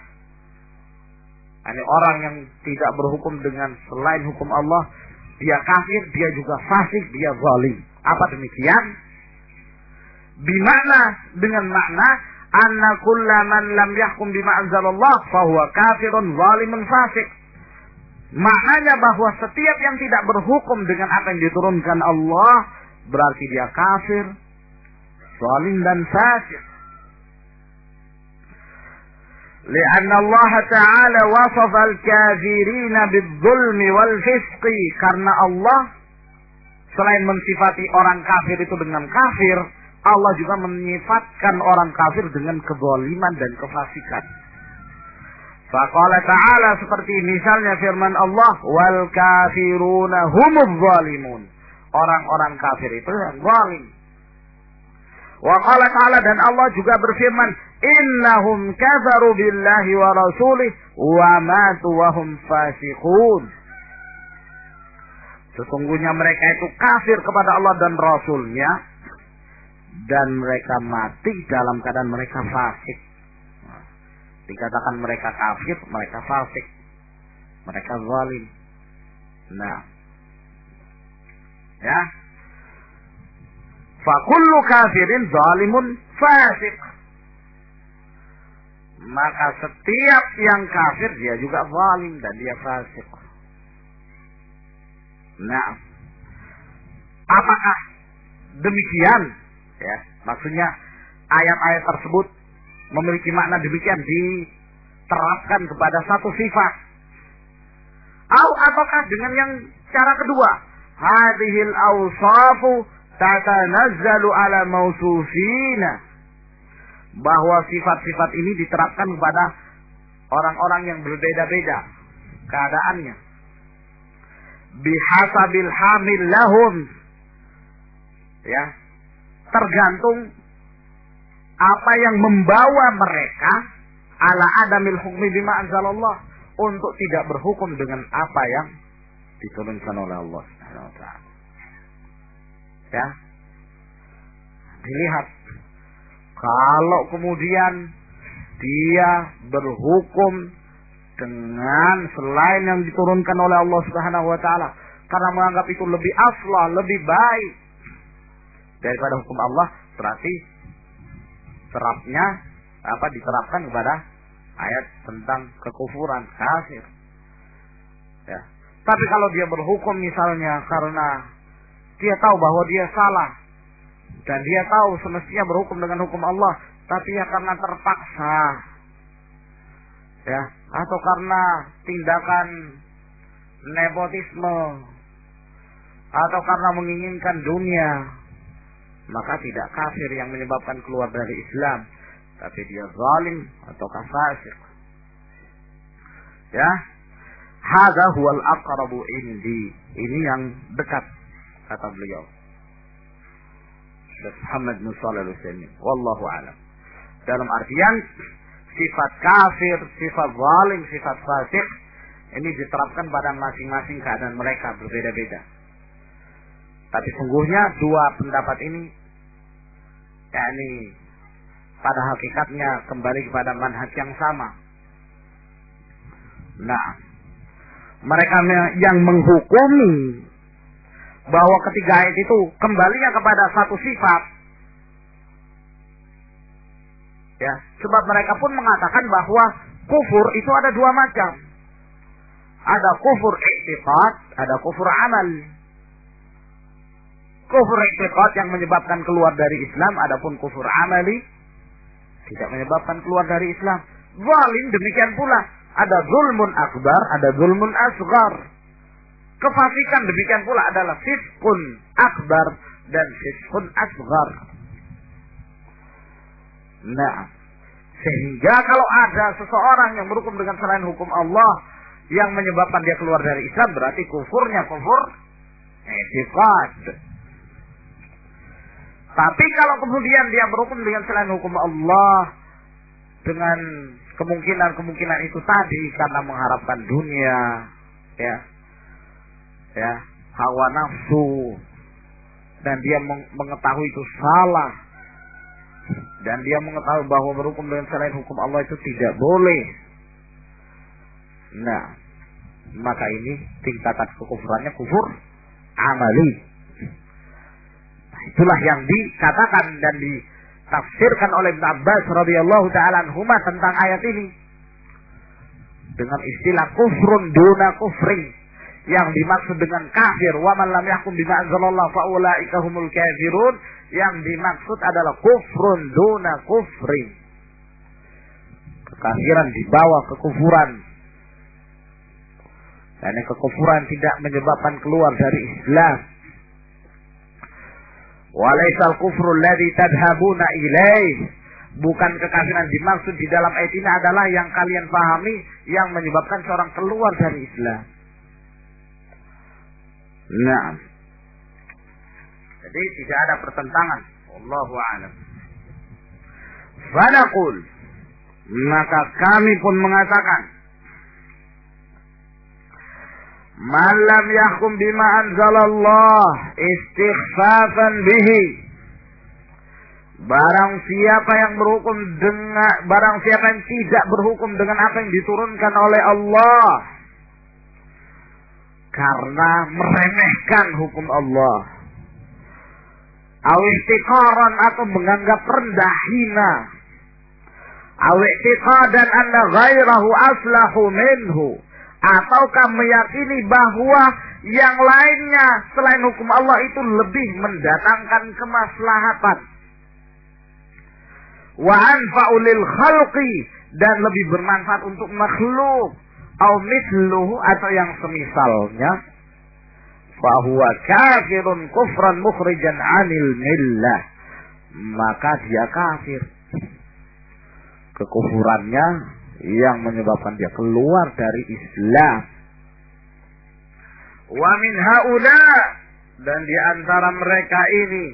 Ini orang yang tidak berhukum dengan selain hukum Allah, dia kafir, dia juga fasik, dia zalim. Apa demikian? Bimana, dengan makna anna kullaman lam yahkum bima anzalallah fahuwa kafirun zalimun fasik. Maknanya bahwa setiap yang tidak berhukum dengan apa yang diturunkan Allah berarti dia kafir, zalim dan fasik. Lianna Allah Ta'ala wasafa al-kafirina bidh-dhulmi wal-fisqi, karena Allah selain mensifati orang kafir itu dengan kafir, Allah juga menyifatkan orang kafir dengan kezaliman dan kefasikan. Faqala ta'ala, seperti misalnya firman Allah, wal kafiruna humuz zalimun. Orang-orang kafir itu yang zalim. Wa qala ta'ala, dan Allah juga berfirman, innahum kafaru billahi wa rasulih wa matu wa hum fasiqun. Sesungguhnya mereka itu kafir kepada Allah dan Rasulnya, dan mereka mati dalam keadaan mereka fasik. Dikatakan mereka kafir, mereka fasik, mereka zalim. Nah, ya, fa kullu kafirin zalimun fasik. Maka setiap yang kafir dia juga zalim dan dia fasik. Nah, apakah demikian? Ya, maksudnya ayat-ayat tersebut memiliki makna demikian diterapkan kepada satu sifat. Ataukah dengan yang cara kedua? Hadhil awsafu tatanazzalu ala mausufina. Bahwa sifat-sifat ini diterapkan kepada orang-orang yang berbeda-beda keadaannya. Bihasabil hamil lahum. Ya, tergantung apa yang membawa mereka ala adamil hukmi bima anzalallah, untuk tidak berhukum dengan apa yang diturunkan oleh Allah Subhanahu wa taala. Ya. Dilihat, kalau kemudian dia berhukum dengan selain yang diturunkan oleh Allah Subhanahu wa taala karena menganggap itu lebih aflah, lebih baik daripada hukum Allah, berarti diterapkan kepada ayat tentang kekufuran, kafir. Ya. Tapi kalau dia berhukum misalnya karena dia tahu bahwa dia salah dan dia tahu semestinya berhukum dengan hukum Allah, tapi ya karena terpaksa, ya, atau karena tindakan nepotisme, atau karena menginginkan dunia, maka tidak kafir yang menyebabkan keluar dari Islam, tapi dia zalim atau fasik. Ya, hadza huwal aqrabu indi. Ini yang dekat, kata beliau Syekh Muhammad bin Shalih Al-Utsaimin. Wallahu a'lam. Dalam artian sifat kafir, sifat zalim, sifat fasik ini diterapkan pada masing-masing keadaan mereka berbeda-beda. Tapi sungguhnya dua pendapat ini, yakni pada hakikatnya kembali kepada manhaj yang sama. Nah, mereka yang menghukumi bahwa ketiga ayat itu kembalinya kepada satu sifat, ya, sebab mereka pun mengatakan bahwa kufur itu ada dua macam. Ada kufur i'tiqad, ada kufur amal. Kufur i'tiqad yang menyebabkan keluar dari Islam, adapun kufur amali tidak menyebabkan keluar dari Islam. Zalim demikian pula, ada zulmun akbar, ada zulmun asghar. Kefasikan demikian pula adalah fisqun akbar dan fisqun asghar. Nah, sehingga kalau ada seseorang yang berhukum dengan selain hukum Allah yang menyebabkan dia keluar dari Islam, berarti kufurnya kufur i'tiqad. Tapi kalau kemudian dia berhukum dengan selain hukum Allah dengan kemungkinan itu tadi karena mengharapkan dunia, ya, hawa nafsu dan dia mengetahui itu salah, dan dia mengetahui bahwa berhukum dengan selain hukum Allah itu tidak boleh, nah maka ini tingkatan kekufurannya kufur amali. Nah, itulah yang dikatakan dan ditafsirkan oleh Ibnu Abbas radhiyallahu taala anhuma tentang ayat ini dengan istilah kufrun duna kufrin, yang dimaksud dengan kafir wa man lam yahkum bima anzalallahu fa ulaika humul kafirun, yang dimaksud adalah kufrun duna kufrin, kekafiran di bawah kekufuran. Karena kekufuran tidak menyebabkan keluar dari Islam. Walaisal kufru alladhi tadhabuna ilaih, bukan kekafiran dimaksud di dalam ayat ini adalah yang kalian pahami yang menyebabkan seorang keluar dari Islam. Nah, jadi tidak ada pertentangan. Wallahu a'lam. Fanaqul, maka kami pun mengatakan, man lam yahkum bima anzalallah istighfafan bihi, barang siapa yang tidak berhukum dengan apa yang diturunkan oleh Allah karena meremehkan hukum Allah, aw istiqaran, atau menganggap rendah hina, aw i'tiqadan anna ghairahu aslahu minhu, ataukah meyakini bahwa yang lainnya selain hukum Allah itu lebih mendatangkan kemaslahatan, wa anfa'u lil khalqi, dan lebih bermanfaat untuk makhluk, au mithluhu, atau yang semisalnya, fa huwa kafirun kufran mukhrijan 'anil millah, maka dia kafir, kekufurannya yang menyebabkan dia keluar dari Islam. Wa min haula, dan di antara mereka ini,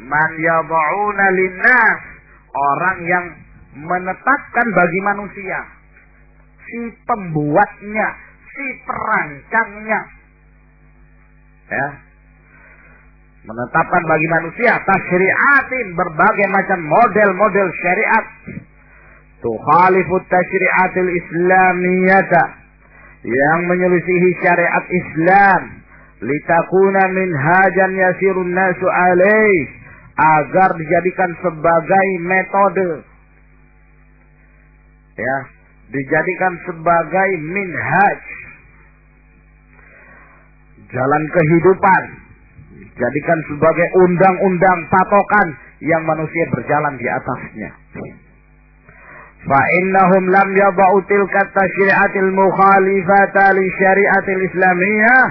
man yad'una linnas, orang yang menetapkan bagi manusia, si pembuatnya, si perancangnya, ya, menetapkan bagi manusia tasyri'atin, berbagai macam model-model syariat, tukhalifut tasyri'atil islamiyata, yang menyelisihi syariat Islam, litakuna minhajan yasirun nasu alaih, agar dijadikan sebagai metode, ya, dijadikan sebagai minhaj, jalan kehidupan, dijadikan sebagai undang-undang patokan yang manusia berjalan di atasnya. Fa innahum lam yada'u tilka tasyri'atil mukhalifata li syari'atil islamiyah,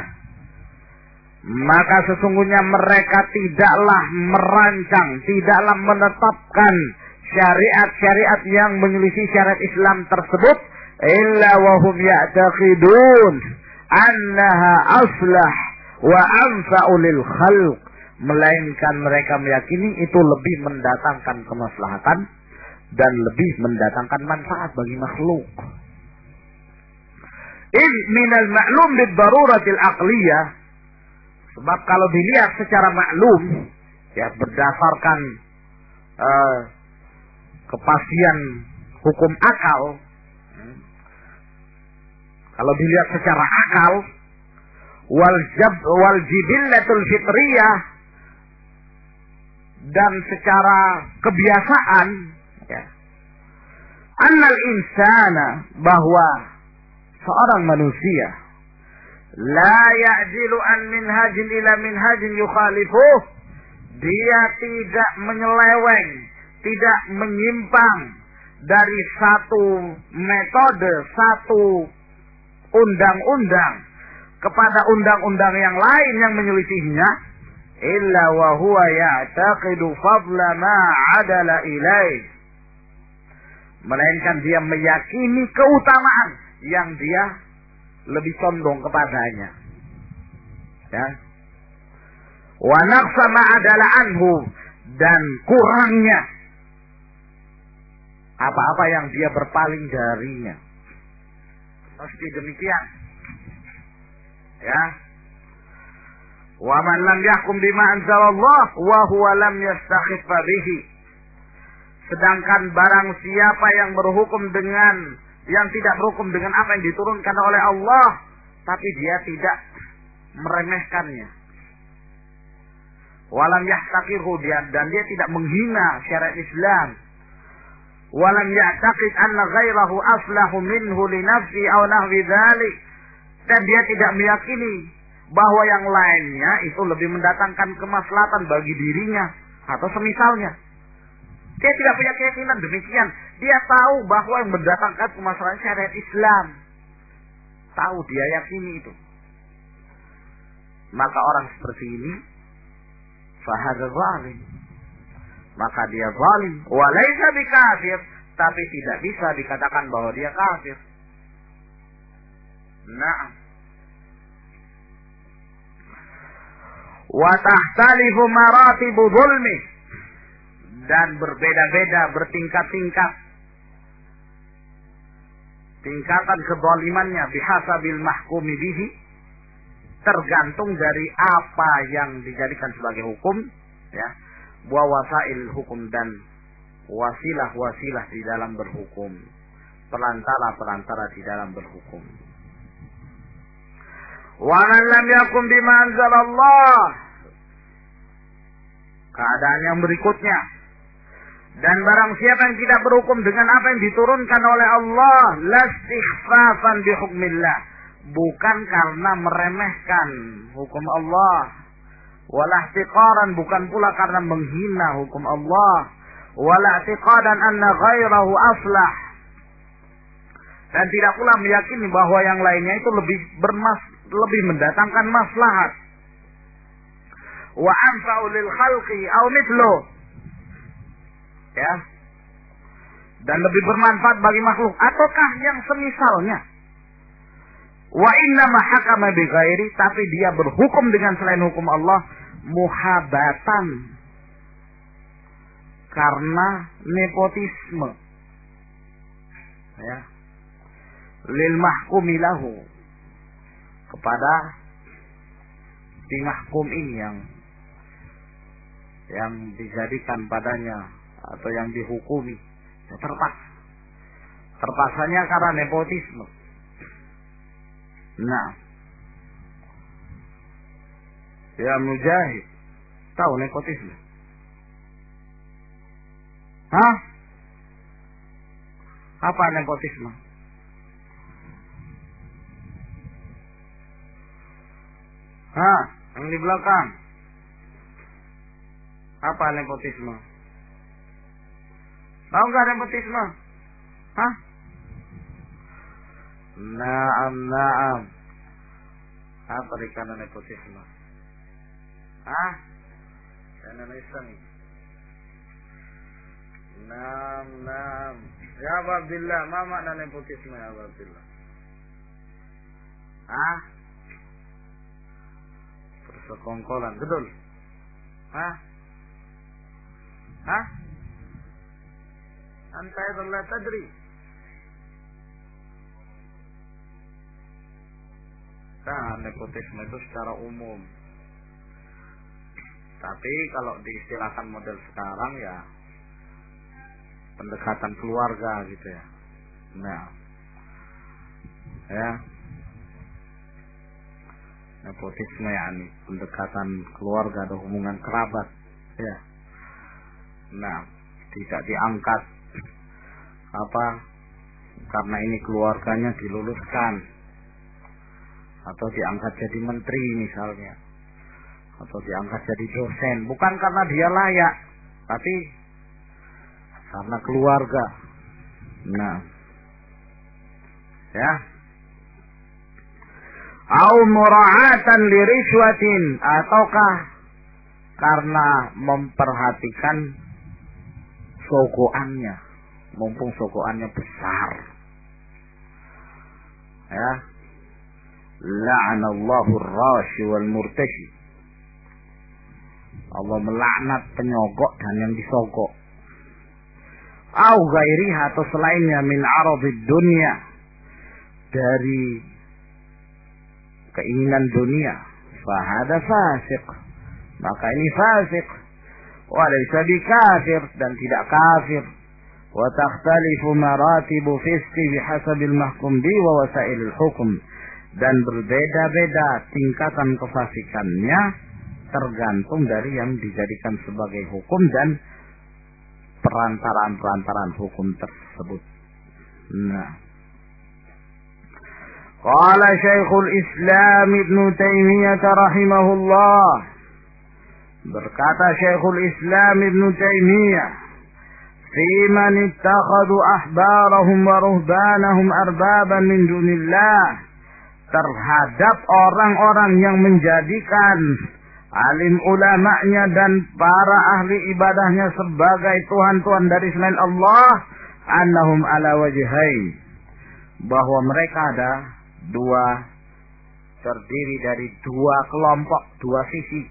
maka sesungguhnya mereka tidaklah merancang, tidaklah menetapkan syariat-syariat yang menyelisih syariat Islam tersebut, illa wa hum ya'taqidun annaha aslah wa anfa'u lil khalq, melainkan mereka meyakini itu lebih mendatangkan kemaslahatan dan lebih mendatangkan manfaat bagi makhluk. In minal ma'lum bid daruratil aqliyah, sebab kalau dilihat secara maklum, ya, berdasarkan kepastian hukum akal, kalau dilihat secara akal, wal jibillatul fitriyah, dan secara kebiasaan, ya, annal insana, bahwa seorang manusia la ya'jilu an minhajin ila minhajin yukhalifuh, dia tidak menyeleweng, tidak menyimpang dari satu metode, satu undang-undang kepada undang-undang yang lain yang menyelisihinya, illa wa huwa ya'taqidu fadla ma 'adala ilaih, melainkan dia meyakini keutamaan yang dia lebih condong kepadanya, ya, wa naqsa ma 'adala anhu, dan kurangnya apa-apa yang dia berpaling darinya. Pasti demikian, ya. Wa man lam yahkum bima anzalallah wa huwa lam yastakhiffa bihi. Sedangkan barang siapa yang berhukum dengan yang tidak berhukum dengan apa yang diturunkan oleh Allah, tapi dia tidak meremehkannya. Walam yahtaqirhu, dan dia tidak menghina syariat Islam. Walam ya'taqid anna ghairahu aflahu minhu li nafsi aw nahwi dzalik. Dan dia tidak meyakini bahwa yang lainnya itu lebih mendatangkan kemaslahatan bagi dirinya atau semisalnya. Dia tidak punya keyakinan demikian. Dia tahu bahwa yang mendatangkan kemaslahatan syariat Islam. Tahu, dia yakini itu. Maka orang seperti ini fahadha zalim, maka dia zalim. Wa laisa bikafir, tapi tidak bisa dikatakan bahwa dia kafir. Nah, wa tahtalifu maratibu zulmi, dan berbeda-beda, bertingkat-tingkat tingkatan kezalimannya bihasabil mahkumi bihi, tergantung dari apa yang dijadikan sebagai hukum, ya, wa wasail hukum, dan wasilah-wasilah di dalam berhukum, perantara-perantara di dalam berhukum. Wa man lam yakum bima anzalallah, keadaan yang berikutnya, dan barang siapa yang tidak berhukum dengan apa yang diturunkan oleh Allah, lastighfafan bihukmillah, bukan karena meremehkan hukum Allah, wala ihtiqaran, bukan pula karena menghina hukum Allah, wala i'tiqadan anna ghairahu aslah, dan tidak pula meyakini bahwa yang lainnya itu lebih mendatangkan maslahat, wa anfa'u lil khalqi aw mithlu, ya, dan lebih bermanfaat bagi makhluk ataukah yang semisalnya. Wa inna ma hakama bi ghairi, tapi dia berhukum dengan selain hukum Allah muhabatan, karena nepotisme, ya, lil mahkumi lahu, kepada si mahkum ini yang dijadikan padanya atau yang dihukumi, ya, terpaksanya karena nepotisme. Nah, ya Mujahid, tahu nepotisme? Hah? Apa nepotisme? Hah? Yang di belakang. Apa nepotisme? Tahu nggak nepotisme? Hah? Naam. Apa dikana nepotisme? Hah? Indonesia nih. Naam. Ya Abdillah, apa makna nepotisme ya Abdillah? Hah? Persekongkolan, betul? Hah? Anta la tadri. Nah, nepotisme itu secara umum. Tapi kalau diistilahkan model sekarang, ya pendekatan keluarga gitu ya. Nah, ya, nepotisme ya, pendekatan keluarga atau hubungan kerabat, ya. Nah, tidak diangkat karena ini keluarganya diluluskan, atau diangkat jadi menteri misalnya, atau diangkat jadi dosen, bukan karena dia layak, tapi karena keluarga. Nah, ya, au mura'atan li rishwatin, ataukah karena memperhatikan sogoannya, mumpung sogoannya besar, ya. La'anallahu ar-rashi wal murtashi, Allah melaknat penyogok dan yang disogok. Au ghairiha, atau selainnya, min aradid dunia, dari keinginan dunia, fahada fasik, maka ini fasik. Wa laysa bikafir, dan tidak kafir. Wa takhtalifu maratibu fisqi bihasabil mahkum bi wa wasailil hukum, dan berbeda-beda tingkatan kefasikannya tergantung dari yang dijadikan sebagai hukum dan perantaraan hukum tersebut. Nah, qala Syekhul Islam Ibn Taimiyah rahimahullah, berkata Syekhul Islam Ibn Taimiyah, fi man ittakhadhu ahbarahum wa ruhbanahum arbaban min dunillah, terhadap orang-orang yang menjadikan alim ulamanya dan para ahli ibadahnya sebagai tuhan-tuhan dari selain Allah, annahum ala wajhain, bahwa mereka ada terdiri dari dua kelompok, dua sisi.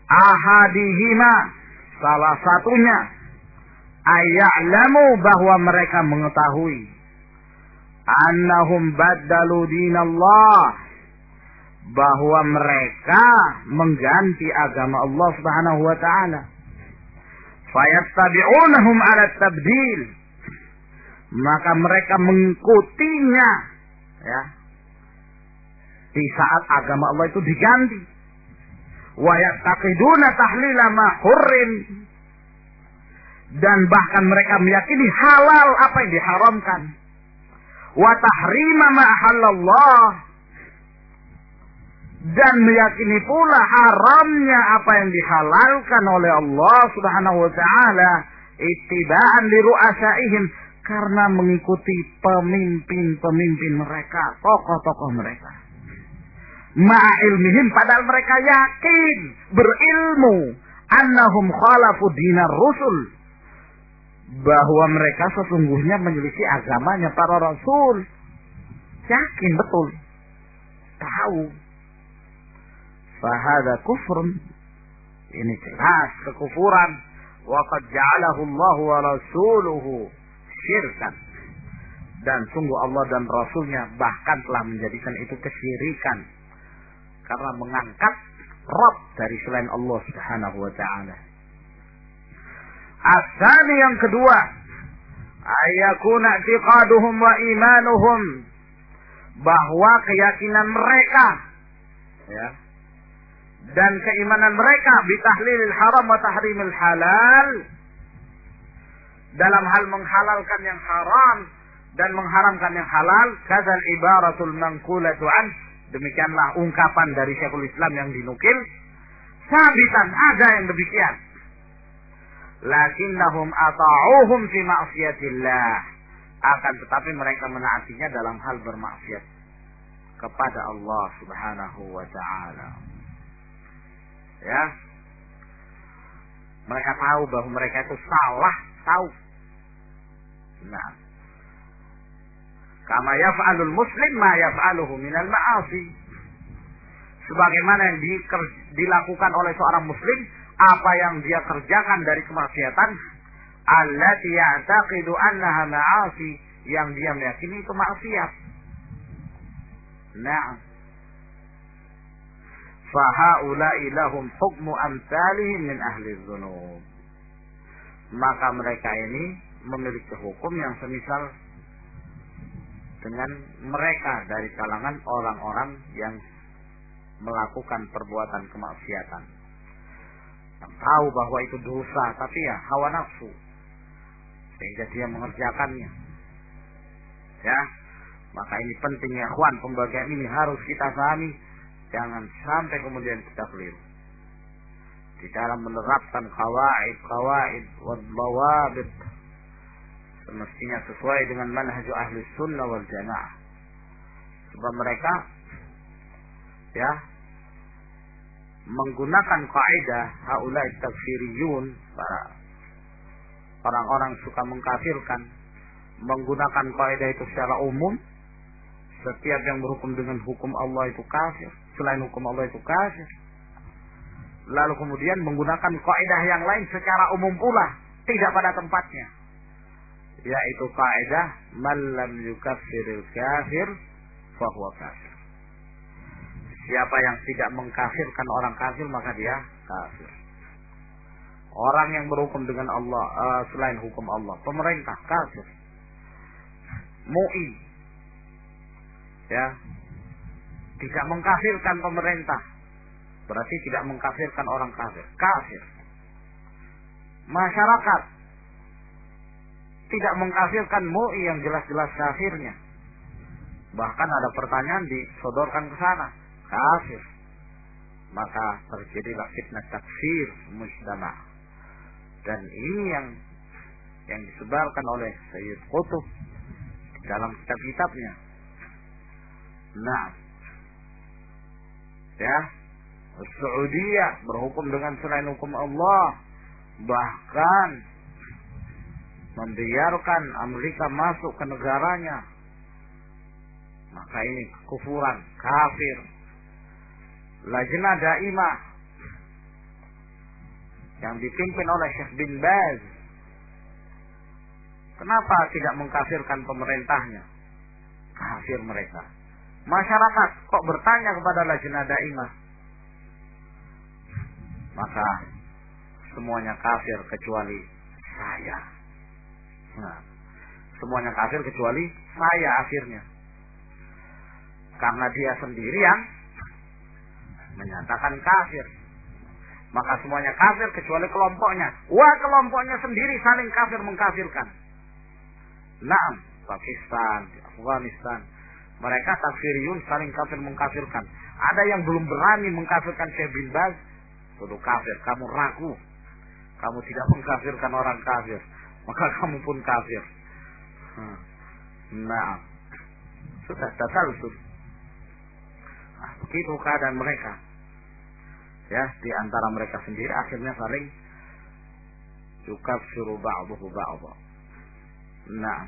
Ahadihima, salah satunya, ayya'lamu, bahwa mereka mengetahui, annahum baddalu dinallah, bahwa mereka mengganti agama Allah Subhanahu wa taala. Fayattabi'unahum 'ala tabdil, maka mereka mengikutinya, ya, di saat agama Allah itu diganti. Wa yaqiduna tahlila ma hurrim, dan bahkan mereka meyakini halal apa yang diharamkan. Wa tahrima ma ahallallah, dan meyakini pula haramnya apa yang dihalalkan oleh Allah Subhanahu wa taala, ittiba'an li ru'asaihim, karena mengikuti pemimpin mereka, tokoh-tokoh mereka. Ma'a ilmihim, padahal mereka yakin, berilmu, annahum khalafu dinar rusul, bahwa mereka sesungguhnya menyelisih agamanya para rasul. Yakin betul, tahu. Fahada kufrun, ini jelas kekufuran. Wa qad ja'alahu Allah wa rasuluhu syirkan, dan sungguh Allah dan Rasulnya bahkan telah menjadikan itu kesyirikan, karena mengangkat Rabb dari selain Allah Subhanahu wa ta'ala. Asani, yang kedua, ayakuna i'tiqaduhum wa imanuhum, bahwa keyakinan mereka, ya, dan keimanan mereka bitahlilil haram wa tahrimil halal, dalam hal menghalalkan yang haram dan mengharamkan yang halal, kadzal ibaratul manqulatu an, demikianlah ungkapan dari Syekhul Islam yang dinukil, sabitan, ada yang demikian. Lakinnahum ata'uhum fi ma'siyatillah, akan tetapi mereka menaatinya dalam hal bermaksiat kepada Allah Subhanahu wa ta'ala. Ya, mereka tahu bahwa mereka itu salah, tahu. Nah, kama yaf'alul muslim ma yaf'aluhu minal ma'asi, sebagaimana yang dilakukan oleh seorang muslim, apa yang dia kerjakan dari kemaksiatan, allati ya'taqidu annaha ma'asi, yang dia meyakini itu maksiat. Nah, fahaula'i lahum hukmu amsalihim min ahli dzunub, maka mereka ini memiliki hukum yang semisal dengan mereka dari kalangan orang-orang yang melakukan perbuatan kemaksiatan, yang tahu bahwa itu dosa, tapi ya hawa nafsu sehingga dia mengerjakannya. Ya, maka ini penting ya ikhwan, pembagian ini harus kita pahami. Jangan sampai kemudian kita keliru di dalam menerapkan qawaid wal dawabit, semestinya sesuai dengan manhaj ahli sunnah wal jamaah. Sebab mereka, ya, menggunakan kaidah haula'i takfiriyun, para orang-orang suka mengkafirkan, menggunakan kaidah itu secara umum. Setiap yang berhukum dengan hukum Allah itu kafir, selain hukum Allah itu kafir. Lalu kemudian menggunakan kaidah yang lain secara umum pula, tidak pada tempatnya, yaitu kaidah man lam yukaffiril kafir fahuwa kafir. Siapa yang tidak mengkafirkan orang kafir maka dia kafir. Orang yang berhukum dengan Allah selain hukum Allah, pemerintah kafir. MUI ya, tidak mengkafirkan pemerintah berarti tidak mengkafirkan orang kafir. Kafir. Masyarakat tidak mengkafirkan MUI yang jelas-jelas kafirnya. Bahkan ada pertanyaan disodorkan ke sana. Kafir. Maka terjadilah fitnah takfir mujtama. Dan ini yang disebarkan oleh Sayyid Qutb dalam kitab-kitabnya. Nah, ya, Saudiyah berhukum dengan selain hukum Allah, bahkan membiarkan Amerika masuk ke negaranya. Maka ini kekufuran, kafir. Lajnah Daimah yang dipimpin oleh Syekh bin Baz, kenapa tidak mengkafirkan pemerintahnya? Kafir mereka. Masyarakat kok bertanya kepada Lajnah Daimah? Maka semuanya kafir kecuali saya. Nah, semuanya kafir kecuali saya akhirnya. Karena dia sendiri yang menyatakan kafir. Maka semuanya kafir kecuali kelompoknya. Wah, kelompoknya sendiri saling kafir mengkafirkan. Nah, Pakistan, Afghanistan, mereka takfiriyun saling kafir mengkafirkan. Ada yang belum berani mengkafirkan Syekh bin Baz, tuduh kafir. Kamu ragu, kamu tidak mengkafirkan orang kafir, maka kamu pun kafir. Nah, sudah tasalsul. Nah, begitu keadaan mereka. Ya, di antara mereka sendiri akhirnya saling yukaffiru ba'duhu ba'dha. Nah,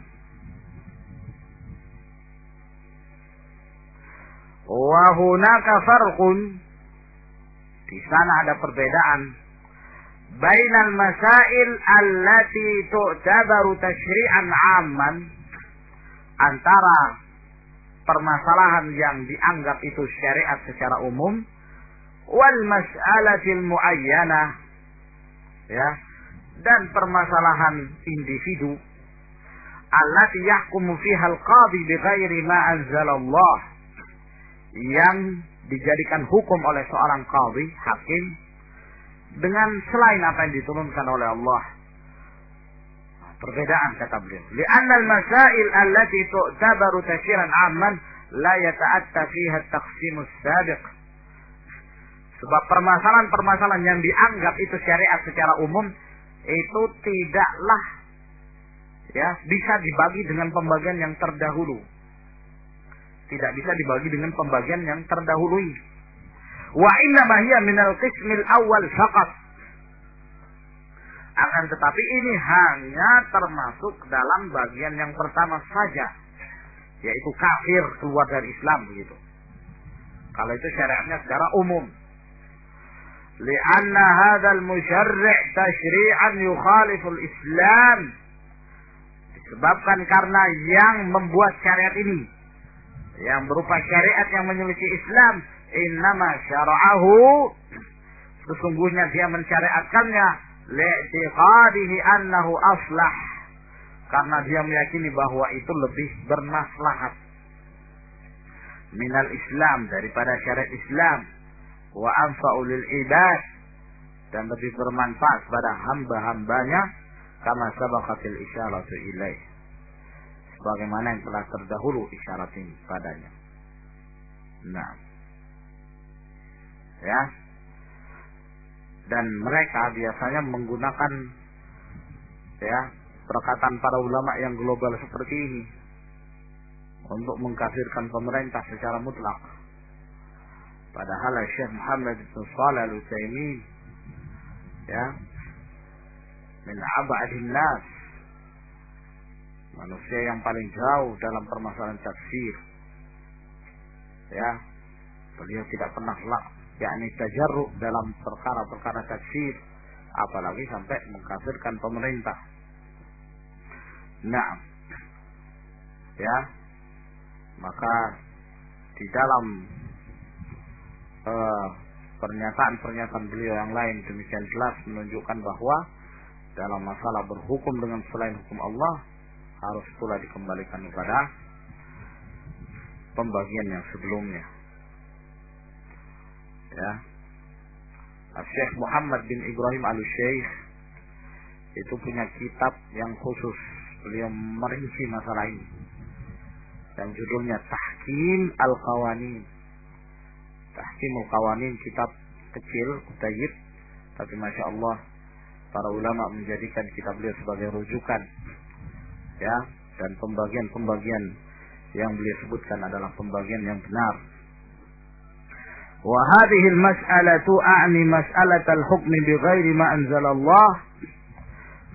wa hunaka farqun, di sana ada perbedaan bainal masail allati tu'tabaru tasyri'an 'amman, antara permasalahan yang dianggap itu syariat secara umum, wal mas'alatil muayyanah, ya, dan permasalahan individu allati yahkumu fiha al-qadhi bighairi ma anzalallah, yang dijadikan hukum oleh seorang qadhi, hakim, dengan selain apa yang diturunkan oleh Allah. Perbedaan kata beliau. Li'anna al-masail allati tu'tabaru tasyiran 'amman la yata'atta fiha at-taqsimus sabiq. Sebab permasalahan-permasalahan yang dianggap itu syariat secara umum itu tidaklah ya bisa dibagi dengan pembagian yang terdahulu. Tidak bisa dibagi dengan pembagian yang terdahului. Wa inna ma hiya minal qismil awal faqat. Akan tetapi ini hanya termasuk dalam bagian yang pertama saja, yaitu kafir, keluar dari Islam begitu. Kalau itu syariatnya secara umum. Li'anna hadzal musyarri' tasyri'an yukhaliful Islam. Disebabkan karena yang membuat syariat ini, yang berupa syariat yang menyelisih Islam, innama syara'ahu, sesungguhnya dia mensyariatkannya li'tiqadihi annahu aslah, karena dia meyakini bahwa itu lebih bermaslahat minal Islam, daripada syariat Islam, wa anfa'u lil ibad, dan lebih bermanfaat pada hamba-hambanya, kama sabaqatil isyaratu ilaih, sebagaimana yang telah terdahulu isyarat ini padanya. Nah, ya, dan mereka biasanya menggunakan ya perkataan para ulama yang global seperti ini untuk mengkafirkan pemerintah secara mutlak. Padahal Syekh Muhammad bin Shalih Al-Utsaimin, ya, min ab'adin nas, manusia yang paling jauh dalam permasalahan tafsir, ya, beliau tidak pernah yakni tajarru dalam perkara-perkara tafsir, apalagi sampai mengkafirkan pemerintah. Nah, ya, maka di dalam pernyataan-pernyataan beliau yang lain demikian jelas menunjukkan bahwa dalam masalah berhukum dengan selain hukum Allah harus pula dikembalikan kepada pembagian yang sebelumnya. Ya, Syekh Muhammad bin Ibrahim Al-Syekh itu punya kitab yang khusus, beliau merinci masalah ini, yang judulnya Tahkim Al-Qawanin. Tahkim Al-Qawanin, kitab kecil, tayyib, tapi Masya Allah para ulama menjadikan kitab beliau sebagai rujukan, ya, dan pembagian-pembagian yang beliau sebutkan adalah pembagian yang benar. Wa hadhihi al-mas'alatu a'ni mas'alatal hukmi bighairi ma anzalallah.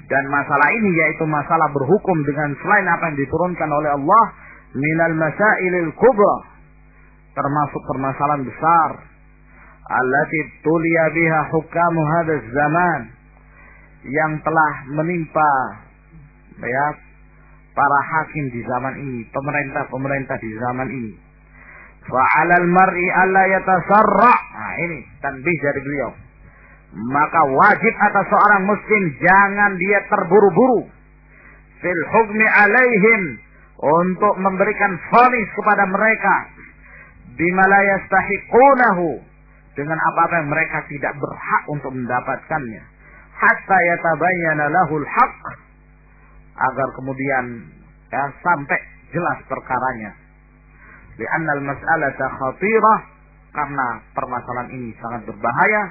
Dan masalah ini yaitu masalah berhukum dengan selain apa yang diturunkan oleh Allah, minal masailil kubra, termasuk permasalahan besar, allati tuliya biha hukamu hadzal zaman, yang telah menimpa, ya, para hakim di zaman ini, pemerintah di zaman ini. Fa'alal mar'i alla yatasarra'. Nah, ini tanbih dari beliau. Maka wajib atas seorang muslim jangan dia terburu-buru fil hukmi alaihim, untuk memberikan vonis kepada mereka bima la yastahiqunahu, dengan apa-apa yang mereka tidak berhak untuk mendapatkannya, hatta yatabayyana lahul haqq, agar kemudian, ya, sampai jelas perkaranya. Li'anna al-mas'alata khatirah, karena permasalahan ini sangat berbahaya.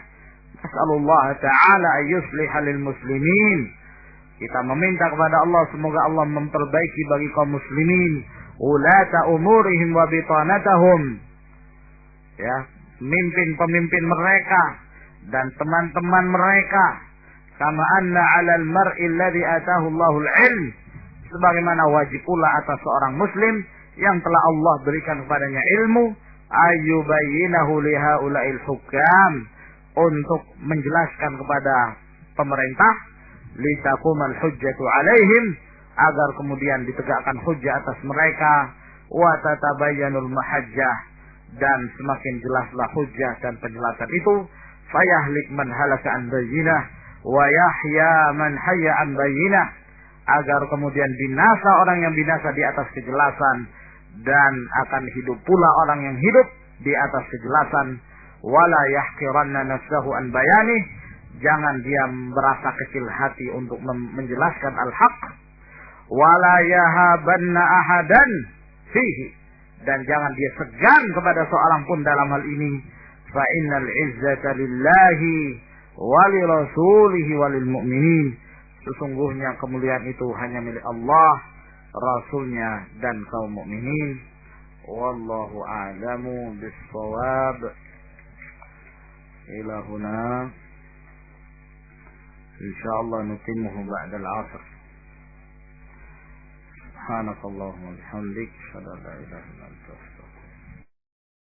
Nas'alullah ta'ala an yusliha lil muslimin. Kita meminta kepada Allah semoga Allah memperbaiki bagi kaum muslimin ulata umurihim wa bitanatahum, ya, pemimpin mereka dan teman-teman mereka, kama anna 'alal mar'i alladhi atahu Allahul 'ilm, sebagaimana wajib pula atas seorang muslim yang telah Allah berikan kepadanya ilmu, ayyubayyinahu li haula'il hukam, untuk menjelaskan kepada pemerintah, litaqumal hujjatu alaihim, agar kemudian ditegakkan hujjah atas mereka, wa tatabayyanul mahajjah, dan semakin jelaslah hujjah dan penjelasan itu, fayahlik man halaka an bayyinah wa yahya man hayya an bayyinah, agar kemudian binasa orang yang binasa di atas kejelasan, dan akan hidup pula orang yang hidup di atas kejelasan. Wala yahqiranna nafsahu an bayanih, jangan dia merasa kecil hati untuk menjelaskan al-haq. Wala yahabanna ahadan fihi, dan jangan dia segan kepada seorang pun dalam hal ini. Fa innal izzata lillahi wa li rasulihi wa lil mu'minin, sesungguhnya kemuliaan itu hanya milik Allah, Rasulnya, dan kaum mukminin. Wallahu a'lamu bis-shawab. Ila huna insyaallah nutimmuhu ba'da al-'asr. Subhanakallahumma wa bihamdik, asyhadu an la ilaha illa anta